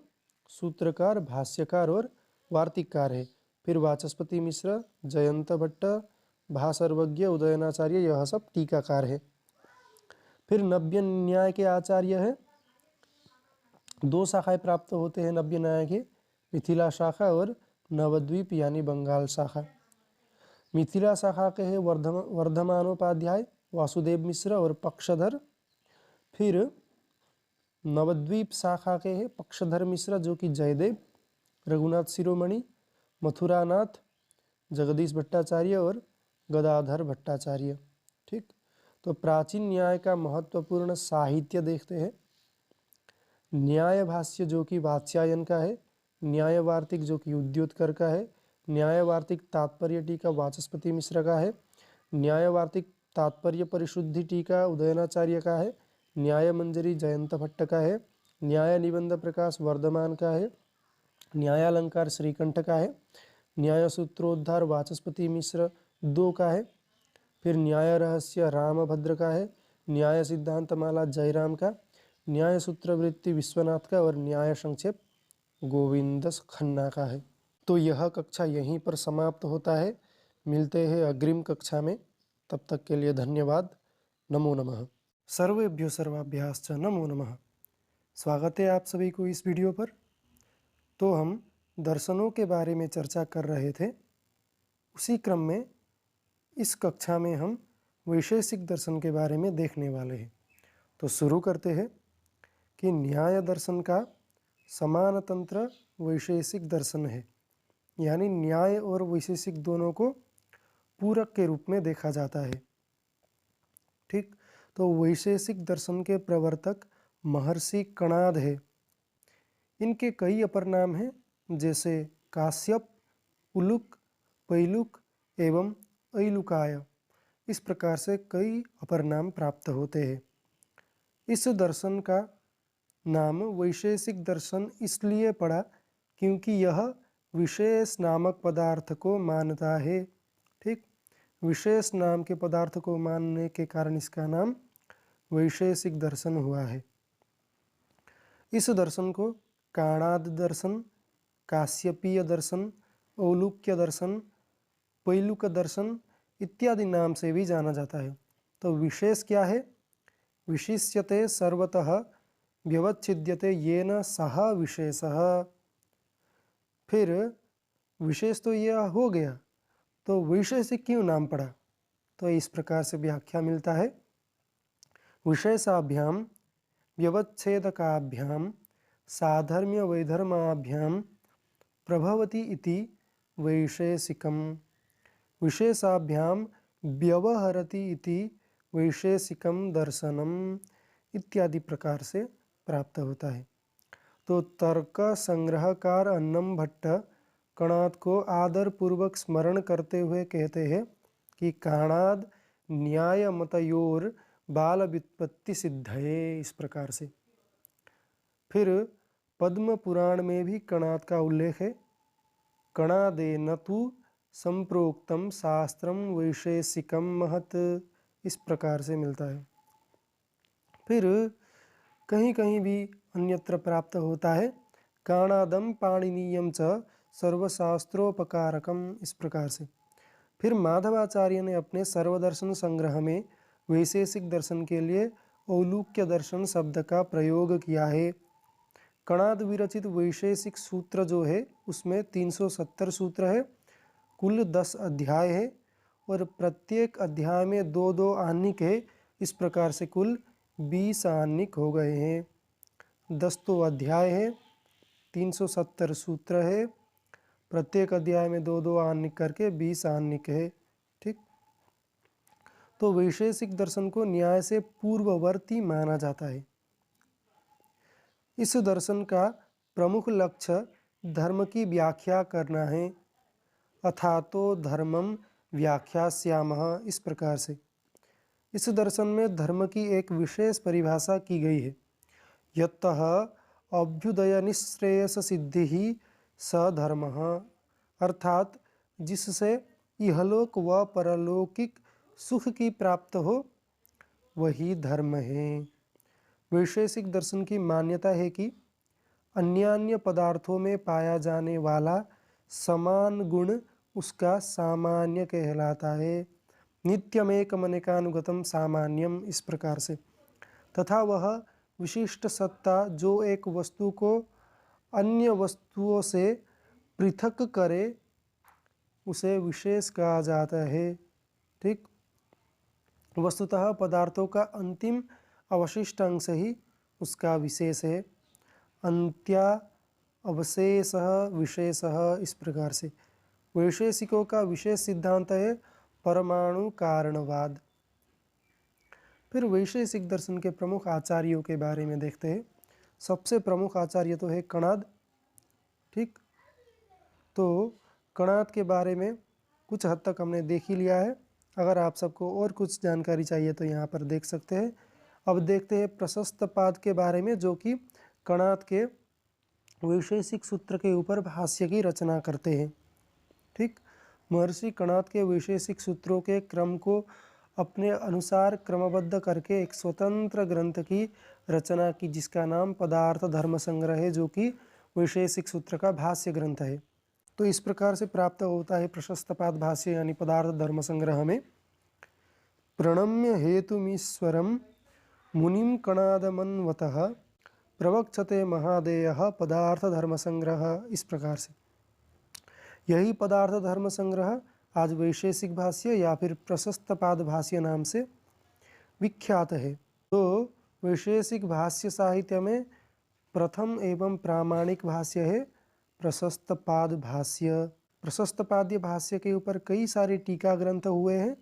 सूत्रकार, भाष्यकार और वार्तिककार है। फिर वाचस्पति मिश्र, जयंत भट्ट, भासर्वज्ञ, उदयनाचार्य, यह सब टीकाकार है। फिर नव्य न्याय के आचार्य है, दो शाखाएं प्राप्त होते हैं नव्य न्याय के, मिथिला शाखा और नवद्वीप यानी बंगाल शाखा। मिथिला शाखा के हैं वर्धमानोपाध्याय, वासुदेव मिश्र और पक्षधर। फिर नवद्वीप शाखा के हैं पक्षधर मिश्र जो कि जयदेव, रघुनाथ शिरोमणि, मथुरानाथ, जगदीश भट्टाचार्य और गदाधर भट्टाचार्य। ठीक, तो प्राचीन न्याय का महत्वपूर्ण साहित्य देखते हैं। न्याय भाष्य जो कि वात्स्यायन का है, न्याय वार्तिक जो कि उद्योतकर का है, न्याय वार्तिक तात्पर्य टीका वाचस्पति मिश्र का है, न्याय वार्तिक तात्पर्य परिशुद्धि टीका उदयनाचार्य का है, न्याय मंजरी जयंत भट्ट का है, न्याय निबंध प्रकाश वर्धमान का है, न्यायालंकार श्रीकंठ का है, न्याय सूत्रोद्धार वाचस्पति मिश्र दो का है। फिर न्याय रहस्य रामभद्र का है, न्याय सिद्धांत माला जयराम का, न्याय सूत्रवृत्ति विश्वनाथ का और न्याय संक्षेप गोविंद खन्ना का है। तो यह कक्षा यहीं पर समाप्त होता है। मिलते हैं अग्रिम कक्षा में, तब तक के लिए धन्यवाद। नमो नमः। सर्वेभ्यो सर्वाभ्याश्च नमो नमः। स्वागत है आप सभी को इस वीडियो पर। तो हम दर्शनों के बारे में चर्चा कर रहे थे, उसी क्रम में इस कक्षा में हम वैशेषिक दर्शन के बारे में देखने वाले हैं। तो शुरू करते हैं कि न्याय दर्शन का समान तंत्र वैशेषिक दर्शन है, यानी न्याय और वैशेषिक दोनों को पूरक के रूप में देखा जाता है। ठीक, तो वैशेषिक दर्शन के प्रवर्तक महर्षि कणाद है। इनके कई अपर नाम हैं, जैसे काश्यप, उलुक, पैलुक एवं ऐलुकाय। इस प्रकार से कई अपर नाम प्राप्त होते हैं। इस दर्शन का नाम वैशेषिक दर्शन इसलिए पड़ा क्योंकि यह विशेष नामक पदार्थ को मानता है। ठीक, विशेष नाम के पदार्थ को मानने के कारण इसका नाम वैशेषिक दर्शन हुआ है। इस दर्शन को काणाद दर्शन, काश्यपीय दर्शन, औलुक्य दर्शन, पैलुक दर्शन इत्यादि नाम से भी जाना जाता है। तो विशेष क्या है? विशिष्यते सर्वतः व्यवच्छिद्यते येन सह विशेषः। फिर विशेष तो यह हो गया, तो वैशेषिक क्यों नाम पड़ा? तो इस प्रकार से व्याख्या मिलता है, विशेषाभ्याम व्यवच्छेदकाभ्याम साधर्म्य वैधर्माभ्याम प्रभवति इति वैशेषिकम्। विशेषाभ्याम व्यवहरति इति वैशेषिकम दर्शनम इत्यादि प्रकार से प्राप्त होता है। तो तर्क संग्रहकार अन्नम भट्ट कणाद को आदर पूर्वक स्मरण करते हुए कहते हैं कि काणाद न्याय मतयोर बाल व्युत्पत्ति सिद्धये। इस प्रकार से फिर पद्म पुराण में भी कणाद का उल्लेख है। कणादेन तु संप्रोक्तम शास्त्रम वैशेषिकम महत्। इस प्रकार से मिलता है। फिर कहीं कहीं भी अन्यत्र प्राप्त होता है, काणादम पाणिनीयम च सर्वशास्त्रोपकारकम। इस प्रकार से फिर माधवाचार्य ने अपने सर्वदर्शन संग्रह में वैशेषिक दर्शन के लिए औलुक्य दर्शन शब्द का प्रयोग किया है। कणाद विरचित वैशेषिक सूत्र जो है उसमें 370 सूत्र है, कुल 10 अध्याय है और प्रत्येक अध्याय में 2-2 आह्निक है। इस प्रकार से कुल 20 आह्निक हो गए हैं। 10 तो अध्याय है, 370 सूत्र है, प्रत्येक अध्याय में 2-2 आह्निक करके 20 आह्निक है। ठीक, तो वैशेषिक दर्शन को न्याय से पूर्ववर्ती माना जाता है। इस दर्शन का प्रमुख लक्ष्य धर्म की व्याख्या करना है। अथातो धर्मम व्याख्यास्यामः। इस प्रकार से इस दर्शन में धर्म की एक विशेष परिभाषा की गई है। यतः अभ्युदय निश्रेयस सिद्धि स धर्मः, अर्थात जिससे इहलोक व परलौकिक सुख की प्राप्त हो, वही धर्म है। वैशेषिक दर्शन की मान्यता है कि अन्य पदार्थों में पाया जाने वाला समान गुण उसका सामान्य कहलाता है। नित्यमेकमनेकानुगतम सामान्यम, इस प्रकार से। तथा वह विशिष्ट सत्ता जो एक वस्तु को अन्य वस्तुओं से पृथक करे, उसे विशेष कहा जाता है। ठीक। वस्तुतः पदार्थों का अंतिम अवशिष्ट अंश ही उसका विशेष है। अंत्या अवशेषः विशेषः, इस प्रकार से। वैशेषिकों का विशेष सिद्धांत है परमाणु कारणवाद। फिर वैशेषिक दर्शन के प्रमुख आचार्यों के बारे में देखते हैं। सबसे प्रमुख आचार्य तो है कणाद। ठीक। तो कणाद के बारे में कुछ हद तक हमने देख ही लिया है। अगर आप सबको और कुछ जानकारी चाहिए तो यहाँ पर देख सकते हैं। अब देखते हैं प्रशस्त पाद के बारे में, जो कि कणाद के वैशेषिक सूत्र के ऊपर भाष्य की रचना करते हैं। ठीक। महर्षि कणाद के वैशेषिक सूत्रों के क्रम को अपने अनुसार क्रमबद्ध करके एक स्वतंत्र ग्रंथ की रचना की, जिसका नाम पदार्थ धर्म संग्रह है, जो कि वैशेषिक सूत्र का भाष्य ग्रंथ है। तो इस प्रकार से प्राप्त होता है प्रशस्तपाद भाष्य यानी पदार्थ धर्म संग्रह में। प्रणम्य हेतुमीश्वरम मुनिम कणादमन्वतः प्रवक्षते महादेयः पदार्थ धर्म संग्रह, इस प्रकार से। यही पदार्थ धर्म संग्रह आज वैशेषिक भाष्य या फिर प्रशस्तपाद भाष्य नाम से विख्यात है। तो वैशेषिक भाष्य साहित्य में प्रथम एवं प्रामाणिक भाष्य है प्रशस्तपाद भाष्य। प्रशस्तपाद्य भाष्य के ऊपर कई सारे टीका ग्रंथ हुए हैं।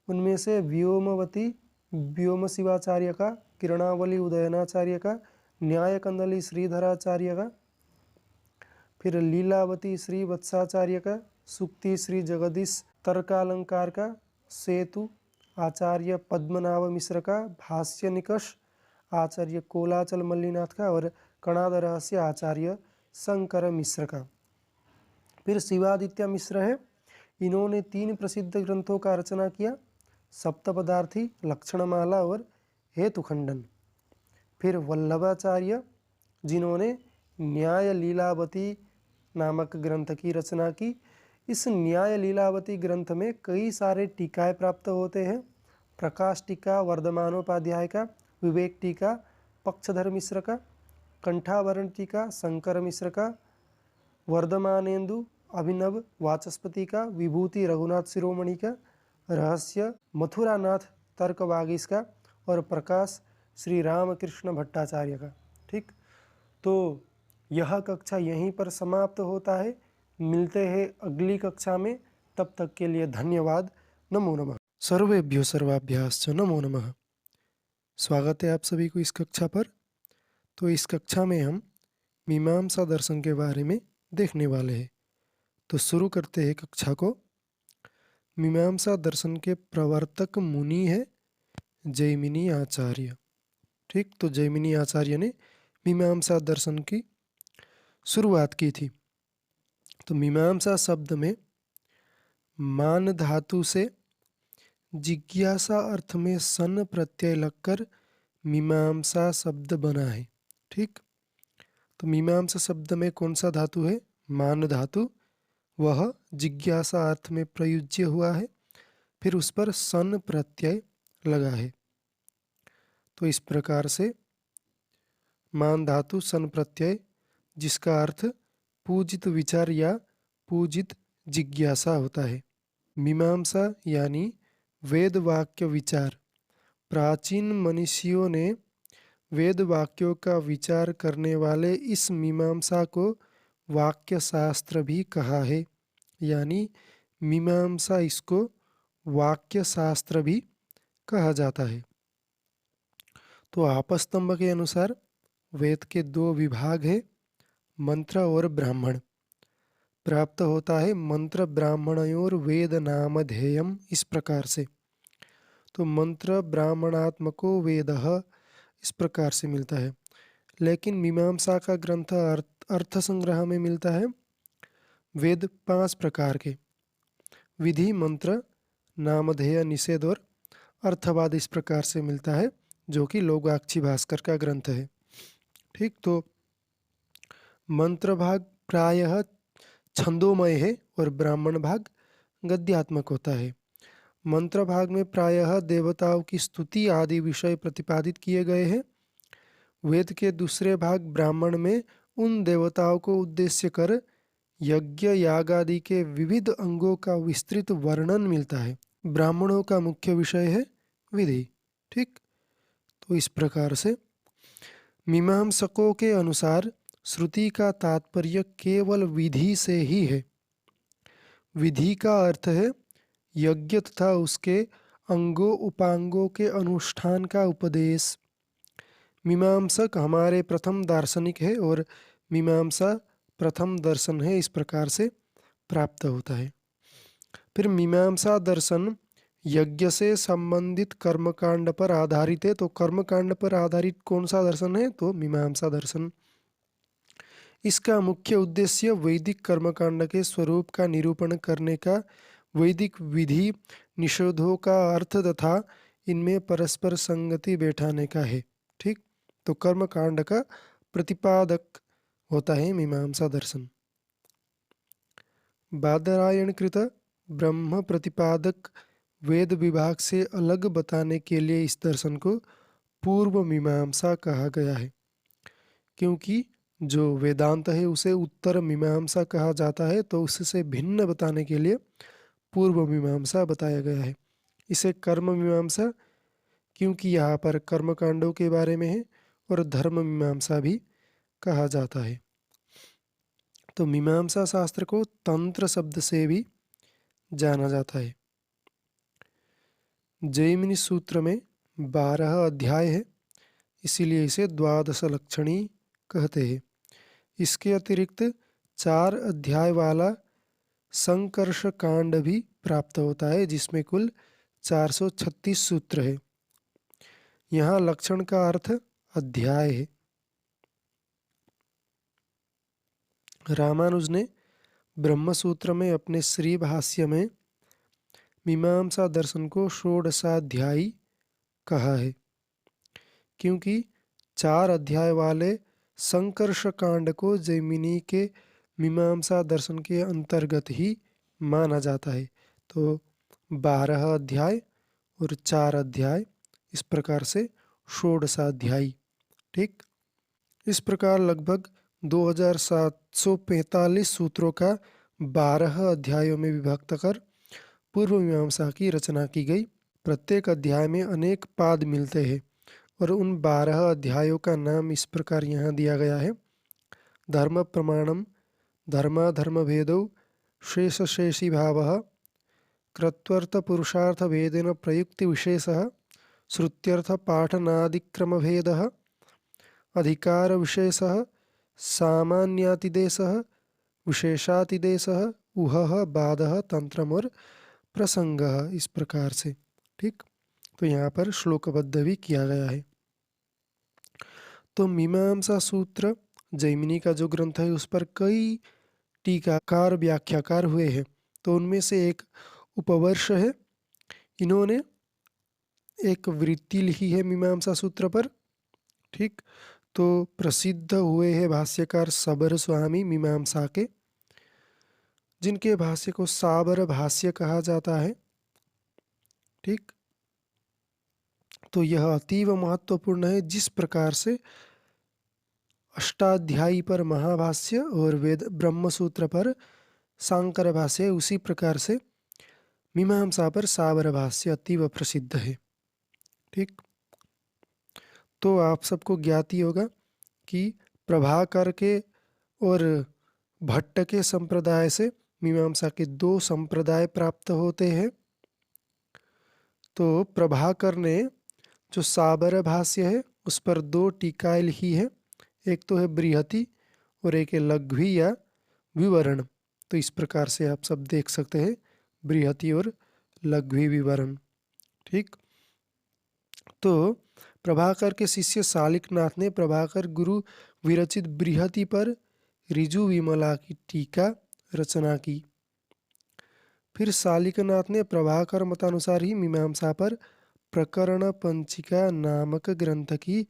उनमें से व्योमवती व्योम शिवाचार्य का, किरणावली उदयनाचार्य का, न्यायकंदली श्रीधराचार्य का, फिर लीलावती श्री वत्साचार्य का, सुक्ति श्री जगदीश तर्कालंकार का, सेतु आचार्य पद्मनाभ मिश्र का, भाष्य निकष आचार्य कोलाचल मल्लीनाथ का, और कणाद रहस्य आचार्य शंकर मिश्र का। फिर शिवादित्य मिश्र है। इन्होंने 3 प्रसिद्ध ग्रंथों का रचना किया, सप्तपदार्थी, लक्षणमाला और हेतुखंडन। फिर वल्लभाचार्य, जिन्होंने न्याय लीलावती नामक ग्रंथ की रचना की। इस न्याय लीलावती ग्रंथ में कई सारे टीकाएँ प्राप्त होते हैं। प्रकाश टीका वर्धमानोपाध्याय का, विवेक टीका पक्षधर मिश्र का, कंठावरण टीका शंकर मिश्र का, वर्धमानेन्दु अभिनव वाचस्पति का, विभूति रघुनाथ शिरोमणि का, रहस्य मथुरानाथ तर्कवागीश का, और प्रकाश श्री रामकृष्ण भट्टाचार्य का। ठीक। तो यह कक्षा यहीं पर समाप्त होता है। मिलते हैं अगली कक्षा में। तब तक के लिए धन्यवाद। नमो नमः। सर्वेभ्यो सर्वाभ्याश्च नमो नमः। स्वागत है आप सभी को इस कक्षा पर। तो इस कक्षा में हम मीमांसा दर्शन के बारे में देखने वाले हैं। तो शुरू करते हैं कक्षा को। मीमांसा दर्शन के प्रवर्तक मुनि है जैमिनी आचार्य। ठीक। तो जैमिनी आचार्य ने मीमांसा दर्शन की शुरुआत की थी। तो मीमांसा शब्द में मान धातु से जिज्ञासा अर्थ में सन प्रत्यय लगकर मीमांसा शब्द बना है। ठीक। तो मीमांसा शब्द में कौन सा धातु है? मान धातु। वह जिज्ञासा अर्थ में प्रयुज्य हुआ है, फिर उस पर सन प्रत्यय लगा है। तो इस प्रकार से मान धातु सन प्रत्यय, जिसका अर्थ पूजित विचार या पूजित जिज्ञासा होता है। मीमांसा यानी वेद वाक्य विचार। प्राचीन मनीषियों ने वेद वाक्यों का विचार करने वाले इस मीमांसा को वाक्य शास्त्र भी कहा है, यानी मीमांसा इसको वाक्य शास्त्र भी कहा जाता है। तो आपस्तंभ के अनुसार वेद के 2 विभाग है, मंत्र और ब्राह्मण। प्राप्त होता है मंत्र ब्राह्मणयोर वेद नामधेयम, इस प्रकार से। तो मंत्र ब्राह्मणात्मको वेदः, इस प्रकार से मिलता है। लेकिन मीमांसा का ग्रंथ अर्थ संग्रह में मिलता है वेद 5 प्रकार के विधि, मंत्र, नामधेय, निषेध और अर्थवाद इस प्रकार से मिलता है, जो कि लोगाक्षी भास्कर का ग्रंथ है। ठीक, तो मंत्र भाग प्रायः छंदोमय है और ब्राह्मण भाग गद्यात्मक होता है। मंत्र भाग में प्रायः देवताओं की स्तुति आदि विषय प्रतिपादित किए गए हैं। वेद के दूसरे भाग ब्राह्मण में उन देवताओं को उद्देश्य कर यज्ञ याग आदि के विविध अंगों का विस्तृत वर्णन मिलता है। ब्राह्मणों का मुख्य विषय है विधि। ठीक, तो इस प्रकार से मीमांसकों के अनुसार श्रुति का तात्पर्य केवल विधि से ही है। विधि का अर्थ है यज्ञ तथा उसके अंगों उपांगों के अनुष्ठान का उपदेश। मीमांसक हमारे प्रथम दार्शनिक है और मीमांसा प्रथम दर्शन है, इस प्रकार से प्राप्त होता है। फिर मीमांसा दर्शन यज्ञ से संबंधित कर्मकांड पर आधारित है। तो कर्मकांड पर आधारित कौन सा दर्शन है? तो मीमांसा दर्शन। इसका मुख्य उद्देश्य वैदिक कर्मकांड के स्वरूप का निरूपण करने का, वैदिक विधि निषेधों का अर्थ तथा इनमें परस्पर संगति बैठाने का है। ठीक, तो कर्मकांड का प्रतिपादक होता है मीमांसा दर्शन। बादरायणकृत ब्रह्म प्रतिपादक वेद विभाग से अलग बताने के लिए इस दर्शन को पूर्व मीमांसा कहा गया है, क्योंकि जो वेदांत है उसे उत्तर मीमांसा कहा जाता है, तो उससे भिन्न बताने के लिए पूर्व मीमांसा बताया गया है। इसे कर्म मीमांसा, क्योंकि यहाँ पर कर्मकांडों के बारे में है, और धर्म मीमांसा भी कहा जाता है। तो मीमांसा शास्त्र को तंत्र शब्द से भी जाना जाता है। जैमिनी सूत्र में 12 अध्याय है, इसीलिए इसे द्वादश लक्षणी कहते हैं। इसके अतिरिक्त 4 अध्याय वाला संकर्ष कांड भी प्राप्त होता है, जिसमें कुल 436 सूत्र है। यहाँ लक्षण का अर्थ अध्याय है। रामानुज ने ब्रह्मसूत्र में अपने श्री भाष्य में मीमांसा दर्शन को षोडशाध्यायी कहा है, क्योंकि 4 अध्याय वाले संकर्ष कांड को जैमिनी के मीमांसा दर्शन के अंतर्गत ही माना जाता है। तो 12 अध्याय और 4 अध्याय, इस प्रकार से षोडशाध्यायी। ठीक, इस प्रकार लगभग 2745 सूत्रों का 12 अध्यायों में विभक्त कर पूर्व मीमांसा की रचना की गई। प्रत्येक अध्याय में अनेक पाद मिलते हैं और उन 12 अध्यायों का नाम इस प्रकार यहाँ दिया गया है। धर्म प्रमाणम, धर्माधर्म भेदौ, शेष शेषी भावः, कृत्वर्थ पुरुषार्थ भेदेन प्रयुक्ति विशेषः, श्रुत्यर्थ पाठनादिक्रम भेदः, अधिकार विशेषः, सामान्यातिदेशः, विशेषातिदेशः, उहः बाधः, तंत्रम और प्रसंगः, इस प्रकार से। ठीक, तो यहाँ पर श्लोकबद्ध भी किया गया है। तो मीमांसा सूत्र जैमिनी का जो ग्रंथ है उस पर कई टीकाकार व्याख्याकार हुए हैं। तो उनमें से एक उपवर्ष है, इन्होंने एक वृत्ति लिखी है मीमांसा सूत्र पर। ठीक, तो प्रसिद्ध हुए हैं भाष्यकार सबर स्वामी मीमांसा के, जिनके भाष्य को साबर भाष्य कहा जाता है। ठीक, तो यह अतीव महत्वपूर्ण है। जिस प्रकार से अष्टाध्यायी पर महाभाष्य और वेद ब्रह्मसूत्र पर शांकर भाष्य, उसी प्रकार से मीमांसा पर साबर भाष्य अतीव प्रसिद्ध है। ठीक, तो आप सबको ज्ञात ही होगा कि प्रभाकर के और भट्ट के संप्रदाय से मीमांसा के 2 संप्रदाय प्राप्त होते हैं। तो प्रभाकर ने जो साबर भाष्य है उस पर 2 टीकाएं लिखी है, एक तो है बृहति और एक है लघ्वी या विवरण। तो इस प्रकार से आप सब देख सकते हैं बृहति और लघ्वी विवरण। ठीक, तो प्रभाकर के शिष्य शालिकनाथ ने प्रभाकर गुरु विरचित बृहति पर ऋजु विमला की टीका रचना की। फिर शालिकनाथ ने प्रभाकर मतानुसार ही मीमांसा पर प्रकरण पंचिका नामक ग्रंथ की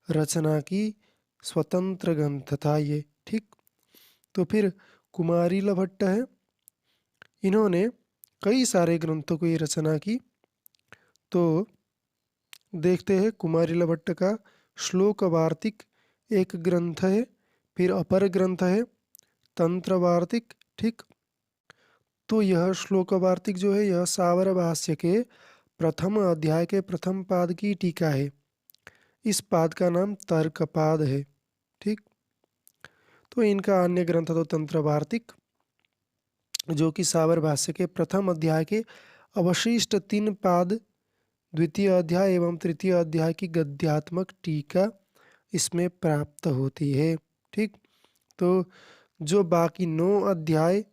रचना की। स्वतंत्र ग्रंथ था ये, ठीक। तो फिर कुमारिल भट्ट है, इन्होंने कई सारे ग्रंथों की रचना की। तो देखते हैं, कुमारिल भट्ट का श्लोक वार्तिक एक ग्रंथ है। फिर अपर ग्रंथ है तंत्र वार्तिक, ठीक। तो यह श्लोक वार्तिक जो है यह सावर भाष्य के प्रथम अध्याय के प्रथम पाद की टीका है। इस पाद का नाम तर्कपाद है, ठीक। तो इनका अन्य ग्रंथ तो तंत्र वार्तिक, जो कि सावर भाष्य के प्रथम अध्याय के अवशिष्ट 3 पाद, द्वितीय अध्याय एवं तृतीय अध्याय की गद्यात्मक टीका इसमें प्राप्त होती है, ठीक। तो जो बाकी 9 अध्याय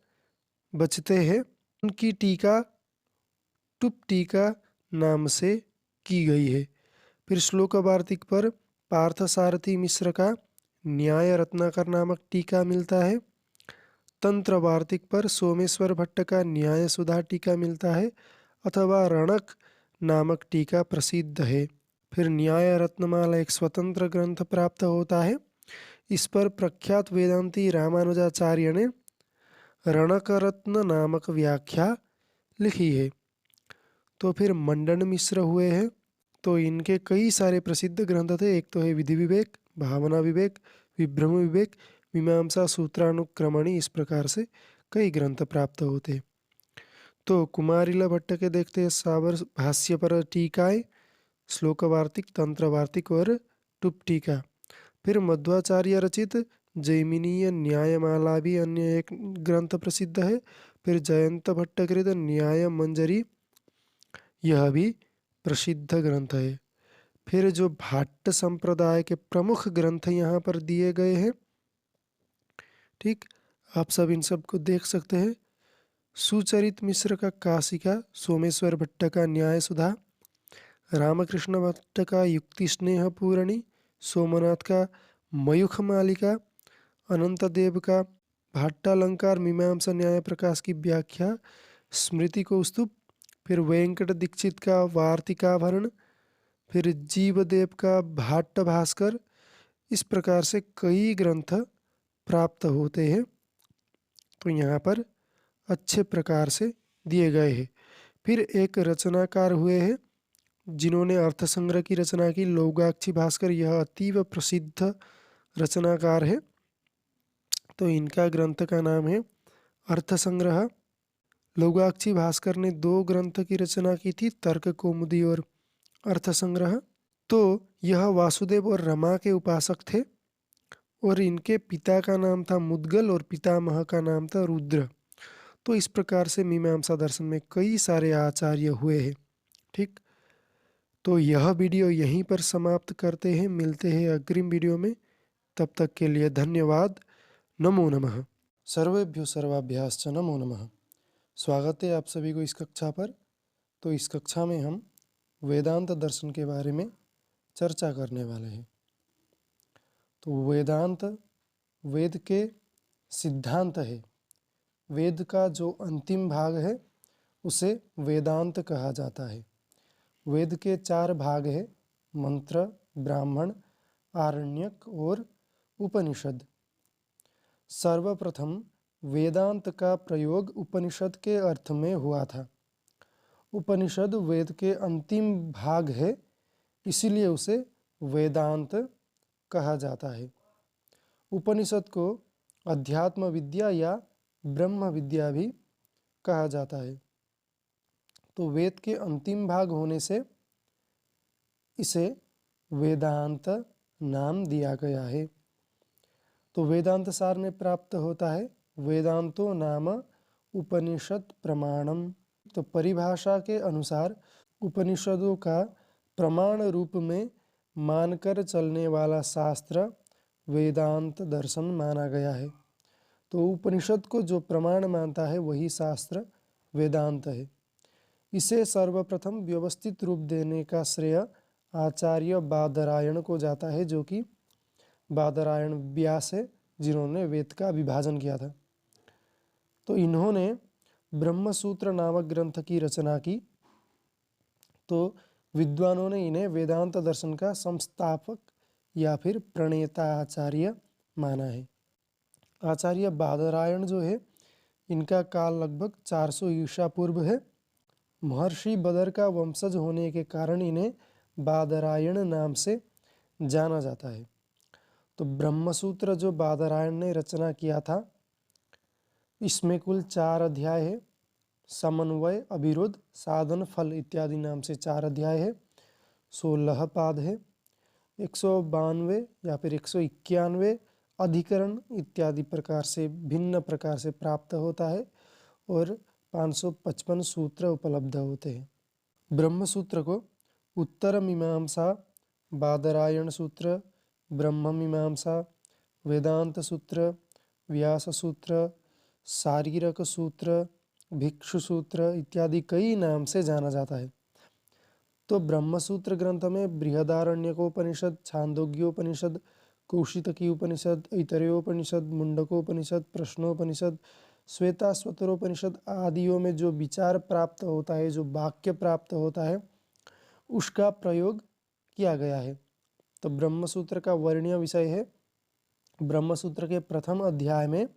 बचते हैं उनकी टीका टुप टीका नाम से की गई है। फिर श्लोक वार्तिक पर पार्थसारथी मिश्र का न्याय रत्नाकर नामक टीका मिलता है। तंत्र वार्तिक पर सोमेश्वर भट्ट का न्याय सुधा टीका मिलता है, अथवा रणक नामक टीका प्रसिद्ध है। फिर न्याय रत्नमाला एक स्वतंत्र ग्रंथ प्राप्त होता है। इस पर प्रख्यात वेदांती रामानुजाचार्य ने रणकरत्न नामक व्याख्या लिखी है। तो फिर मंडन मिश्र हुए हैं, तो इनके कई सारे प्रसिद्ध ग्रंथ थे। एक तो है विधि विवेक, भावना विवेक, विभ्रम विवेक, मीमांसा सूत्रानुक्रमणी, इस प्रकार से कई ग्रंथ प्राप्त होते। तो कुमारिल भट्ट के देखते हैं सावर भाष्य पर टीकाएं, श्लोक वार्तिक, तंत्र वार्तिक और टुप टीका। फिर मध्वाचार्य रचित जैमिनीय न्यायमाला भी अन्य एक ग्रंथ प्रसिद्ध है। फिर जयंत भट्टकृत न्याय मंजरी, यह भी प्रसिद्ध ग्रंथ है। फिर जो भाट्ट संप्रदाय के प्रमुख ग्रंथ यहाँ पर दिए गए हैं, ठीक, आप सब इन सब को देख सकते हैं। सुचरित मिश्र का काशिका, सोमेश्वर भट्ट का न्याय सुधा, रामकृष्ण भट्ट का युक्ति स्नेह पूरणी, सोमनाथ का मयूख मालिका, अनंत देव का भाट्टालंकार मीमांसा न्याय प्रकाश की व्याख्या, स्मृति कौस्तुभ, फिर वेंकट दीक्षित का वार्तिकाभरण, फिर जीवदेव का भाट्ट भास्कर, इस प्रकार से कई ग्रंथ प्राप्त होते हैं। तो यहाँ पर अच्छे प्रकार से दिए गए हैं। फिर एक रचनाकार हुए हैं जिन्होंने अर्थ संग्रह की रचना की, लौगाक्षी भास्कर, यह अतीव प्रसिद्ध रचनाकार है। तो इनका ग्रंथ का नाम है अर्थ संग्रह। लौगाक्षी भास्कर ने 2 ग्रंथ की रचना की थी, तर्क कौमुदी और अर्थ संग्रह। तो यह वासुदेव और रमा के उपासक थे और इनके पिता का नाम था मुद्गल और पितामह का नाम था रुद्र। तो इस प्रकार से मीमांसा दर्शन में कई सारे आचार्य हुए हैं, ठीक। तो यह वीडियो यहीं पर समाप्त करते हैं, मिलते हैं अग्रिम वीडियो में। तब तक के लिए धन्यवाद। नमो नमः। सर्वेभ्यो सर्वाभ्याश्च नमो नमः। स्वागत है आप सभी को इस कक्षा पर। तो इस कक्षा में हम वेदांत दर्शन के बारे में चर्चा करने वाले हैं। तो वेदांत वेद के सिद्धांत है। वेद का जो अंतिम भाग है उसे वेदांत कहा जाता है। वेद के 4 भाग हैं, मंत्र, ब्राह्मण, आरण्यक और उपनिषद। सर्वप्रथम वेदांत का प्रयोग उपनिषद के अर्थ में हुआ था। उपनिषद वेद के अंतिम भाग है, इसीलिए उसे वेदांत कहा जाता है। उपनिषद को अध्यात्म विद्या या ब्रह्म विद्या भी कहा जाता है। तो वेद के अंतिम भाग होने से इसे वेदांत नाम दिया गया है। तो वेदांत सार में प्राप्त होता है वेदांतो नाम उपनिषद प्रमाणम। तो परिभाषा के अनुसार उपनिषदों का प्रमाण रूप में मानकर चलने वाला शास्त्र वेदांत दर्शन माना गया है। तो उपनिषद को जो प्रमाण मानता है वही शास्त्र वेदांत है। इसे सर्वप्रथम व्यवस्थित रूप देने का श्रेय आचार्य बादरायण को जाता है, जो कि बादरायण व्यास है जिन्होंने वेद का विभाजन किया था। तो इन्होंने ब्रह्मसूत्र नामक ग्रंथ की रचना की। तो विद्वानों ने इन्हें वेदांत दर्शन का संस्थापक या फिर प्रणेता आचार्य माना है। आचार्य बादरायण जो है इनका काल लगभग 400 ईसा पूर्व है। महर्षि बदर का वंशज होने के कारण इन्हें बादरायण नाम से जाना जाता है। तो ब्रह्मसूत्र जो बादरायण ने रचना किया था, इसमें कुल 4 अध्याय है। समन्वय, अविरोध, साधन, फल इत्यादि नाम से 4 अध्याय है। 16 पाद है। 192 या फिर 191 अधिकरण इत्यादि प्रकार से भिन्न प्रकार से प्राप्त होता है और 555 सूत्र उपलब्ध होते हैं। ब्रह्मसूत्र को उत्तर मीमांसा, बादरायण सूत्र, ब्रह्म मीमांसा, वेदांत सूत्र, व्यास सूत्र, शारीरक सूत्र, भिक्षु सूत्र इत्यादि कई नाम से जाना जाता है। तो ब्रह्मसूत्र ग्रंथ में बृहदारण्यकोपनिषद, छांदोग्योपनिषद, कौशितकी उपनिषद, ऐतरेयोपनिषद, मुंडकोपनिषद, प्रश्नोपनिषद, श्वेताश्वतरोपनिषद आदियों में जो विचार प्राप्त होता है, जो वाक्य प्राप्त होता है, उसका प्रयोग किया गया है। तो ब्रह्मसूत्र का वर्णीय विषय है। ब्रह्मसूत्र के प्रथम अध्याय में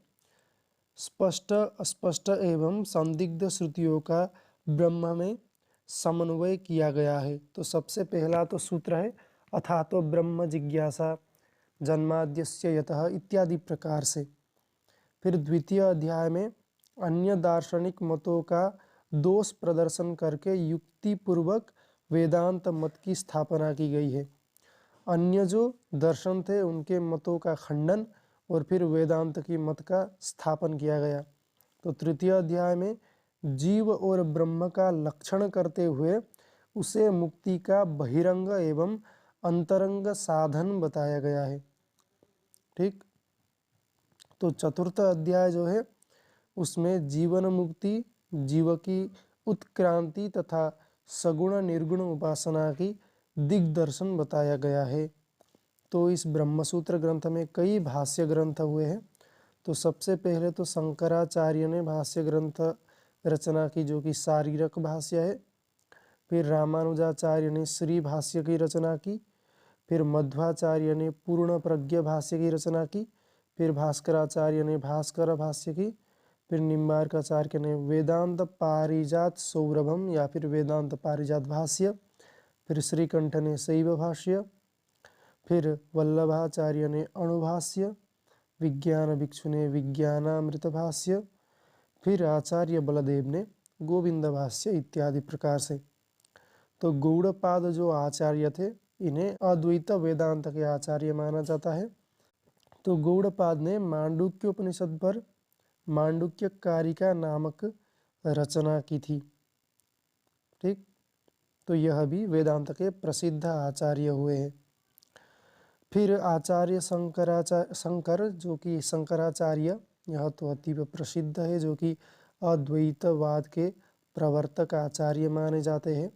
स्पष्ट, अस्पष्ट एवं संदिग्ध श्रुतियों का ब्रह्म में समन्वय किया गया है। तो सबसे पहला तो सूत्र है अथा तो ब्रह्म जिज्ञासा जन्माद्यस्य यतः इत्यादि प्रकार से। फिर द्वितीय अध्याय में अन्य दार्शनिक मतों का दोष प्रदर्शन करके युक्ति पूर्वक वेदांत मत की स्थापना की गई है। अन्य जो दर्शन थे उनके मतों का खंडन और फिर वेदांत की मत का स्थापन किया गया। तो तृतीय अध्याय में जीव और ब्रह्म का लक्षण करते हुए उसे मुक्ति का बहिरंग एवं अंतरंग साधन बताया गया है। ठीक। तो चतुर्थ अध्याय जो है उसमें जीवन मुक्ति, जीव की उत्क्रांति तथा सगुण निर्गुण उपासना की दिग्दर्शन बताया गया है। तो इस ब्रह्मसूत्र ग्रंथ में कई भाष्य ग्रंथ हुए हैं। तो सबसे पहले तो शंकराचार्य ने भाष्य ग्रंथ रचना की जो कि शारीरक भाष्य है। फिर रामानुजाचार्य ने श्री भाष्य की रचना की। फिर मध्वाचार्य ने पूर्ण प्रज्ञ भाष्य की रचना की। फिर भास्कराचार्य ने भास्कर भाष्य की। फिर निम्बार्काचार्य ने वेदांत पारिजात सौरभम या फिर वेदांत पारिजात भाष्य। फिर श्रीकंठ ने शैव भाष्य। फिर वल्लभाचार्य ने अणुभाष्य। विज्ञान भिक्षु ने विज्ञानामृत भाष्य। फिर आचार्य बलदेव ने गोविंद भाष्य इत्यादि प्रकार से। तो गौड़पाद जो आचार्य थे इन्हें अद्वैत वेदांत के आचार्य माना जाता है। तो गौड़पाद ने मांडुक्य उपनिषद पर मांडुक्य कारिका नामक रचना की थी। ठीक। तो यह भी वेदांत के प्रसिद्ध आचार्य हुए हैं। फिर आचार्य शंकर जो कि शंकराचार्य, यह तो अतीव प्रसिद्ध है, जो कि अद्वैतवाद के प्रवर्तक आचार्य माने जाते हैं।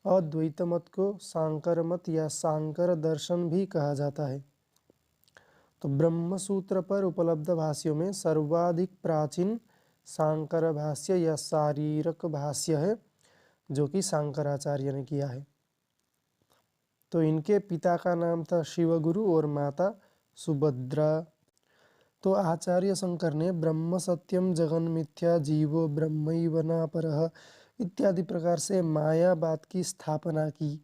अद्वैत मत को सांकर मत या सांकर दर्शन भी कहा जाता है। तो ब्रह्मसूत्र पर उपलब्ध भाष्यों में सर्वाधिक प्राचीन सांकर भाष्य या शारीरक भाष्य है जो कि शंकराचार्य ने किया है। तो इनके पिता का नाम था शिवगुरु और माता सुभद्रा। तो आचार्य शंकर ने ब्रह्म सत्यम जगन मिथ्या जीवो ब्रह्मैव न परः इत्यादि प्रकार से मायावाद की स्थापना की।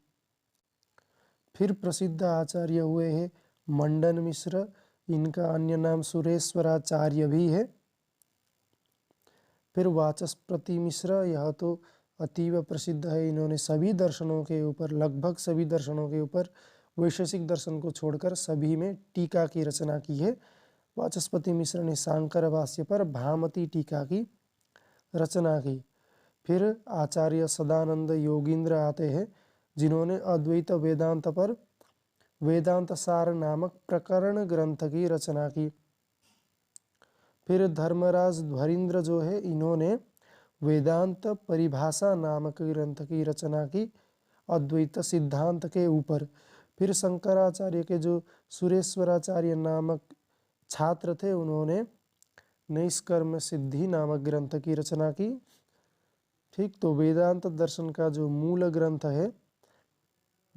फिर प्रसिद्ध आचार्य हुए हैं मंडन मिश्र, इनका अन्य नाम सुरेश्वराचार्य भी है। फिर वाचस्पति मिश्र, यह तो अतीव प्रसिद्ध है। इन्होंने सभी दर्शनों के ऊपर, लगभग सभी दर्शनों के ऊपर, वैशेषिक दर्शन को छोड़कर सभी में टीका की रचना की है। वाचस्पति मिश्र ने सांकर भाष्य पर भामती टीका की रचना की। फिर आचार्य सदानंद योगींद्र आते हैं जिन्होंने अद्वैत वेदांत पर वेदांत सार नामक प्रकरण ग्रंथ की रचना की। फिर धर्मराज ध्वरींद्र जो है इन्होंने वेदांत परिभाषा नामक ग्रंथ की रचना की अद्वैत सिद्धांत के ऊपर। फिर शंकराचार्य के जो सुरेश्वराचार्य नामक छात्र थे उन्होंने निष्कर्म सिद्धि नामक ग्रंथ की रचना की। ठीक, तो वेदांत दर्शन का जो मूल ग्रंथ है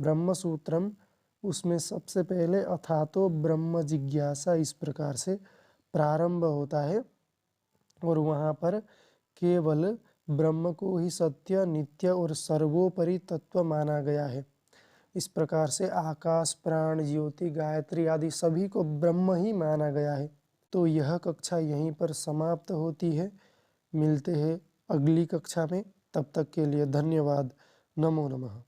ब्रह्म सूत्रम, उसमें सबसे पहले अथातो ब्रह्म जिज्ञासा इस प्रकार से प्रारंभ होता है और वहाँ पर केवल ब्रह्म को ही सत्य, नित्य और सर्वोपरि तत्व माना गया है। इस प्रकार से आकाश, प्राण, ज्योति, गायत्री आदि सभी को ब्रह्म ही माना गया है। तो यह कक्षा यहीं पर समाप्त होती है। मिलते हैं अगली कक्षा में, तब तक के लिए धन्यवाद। नमो नमः।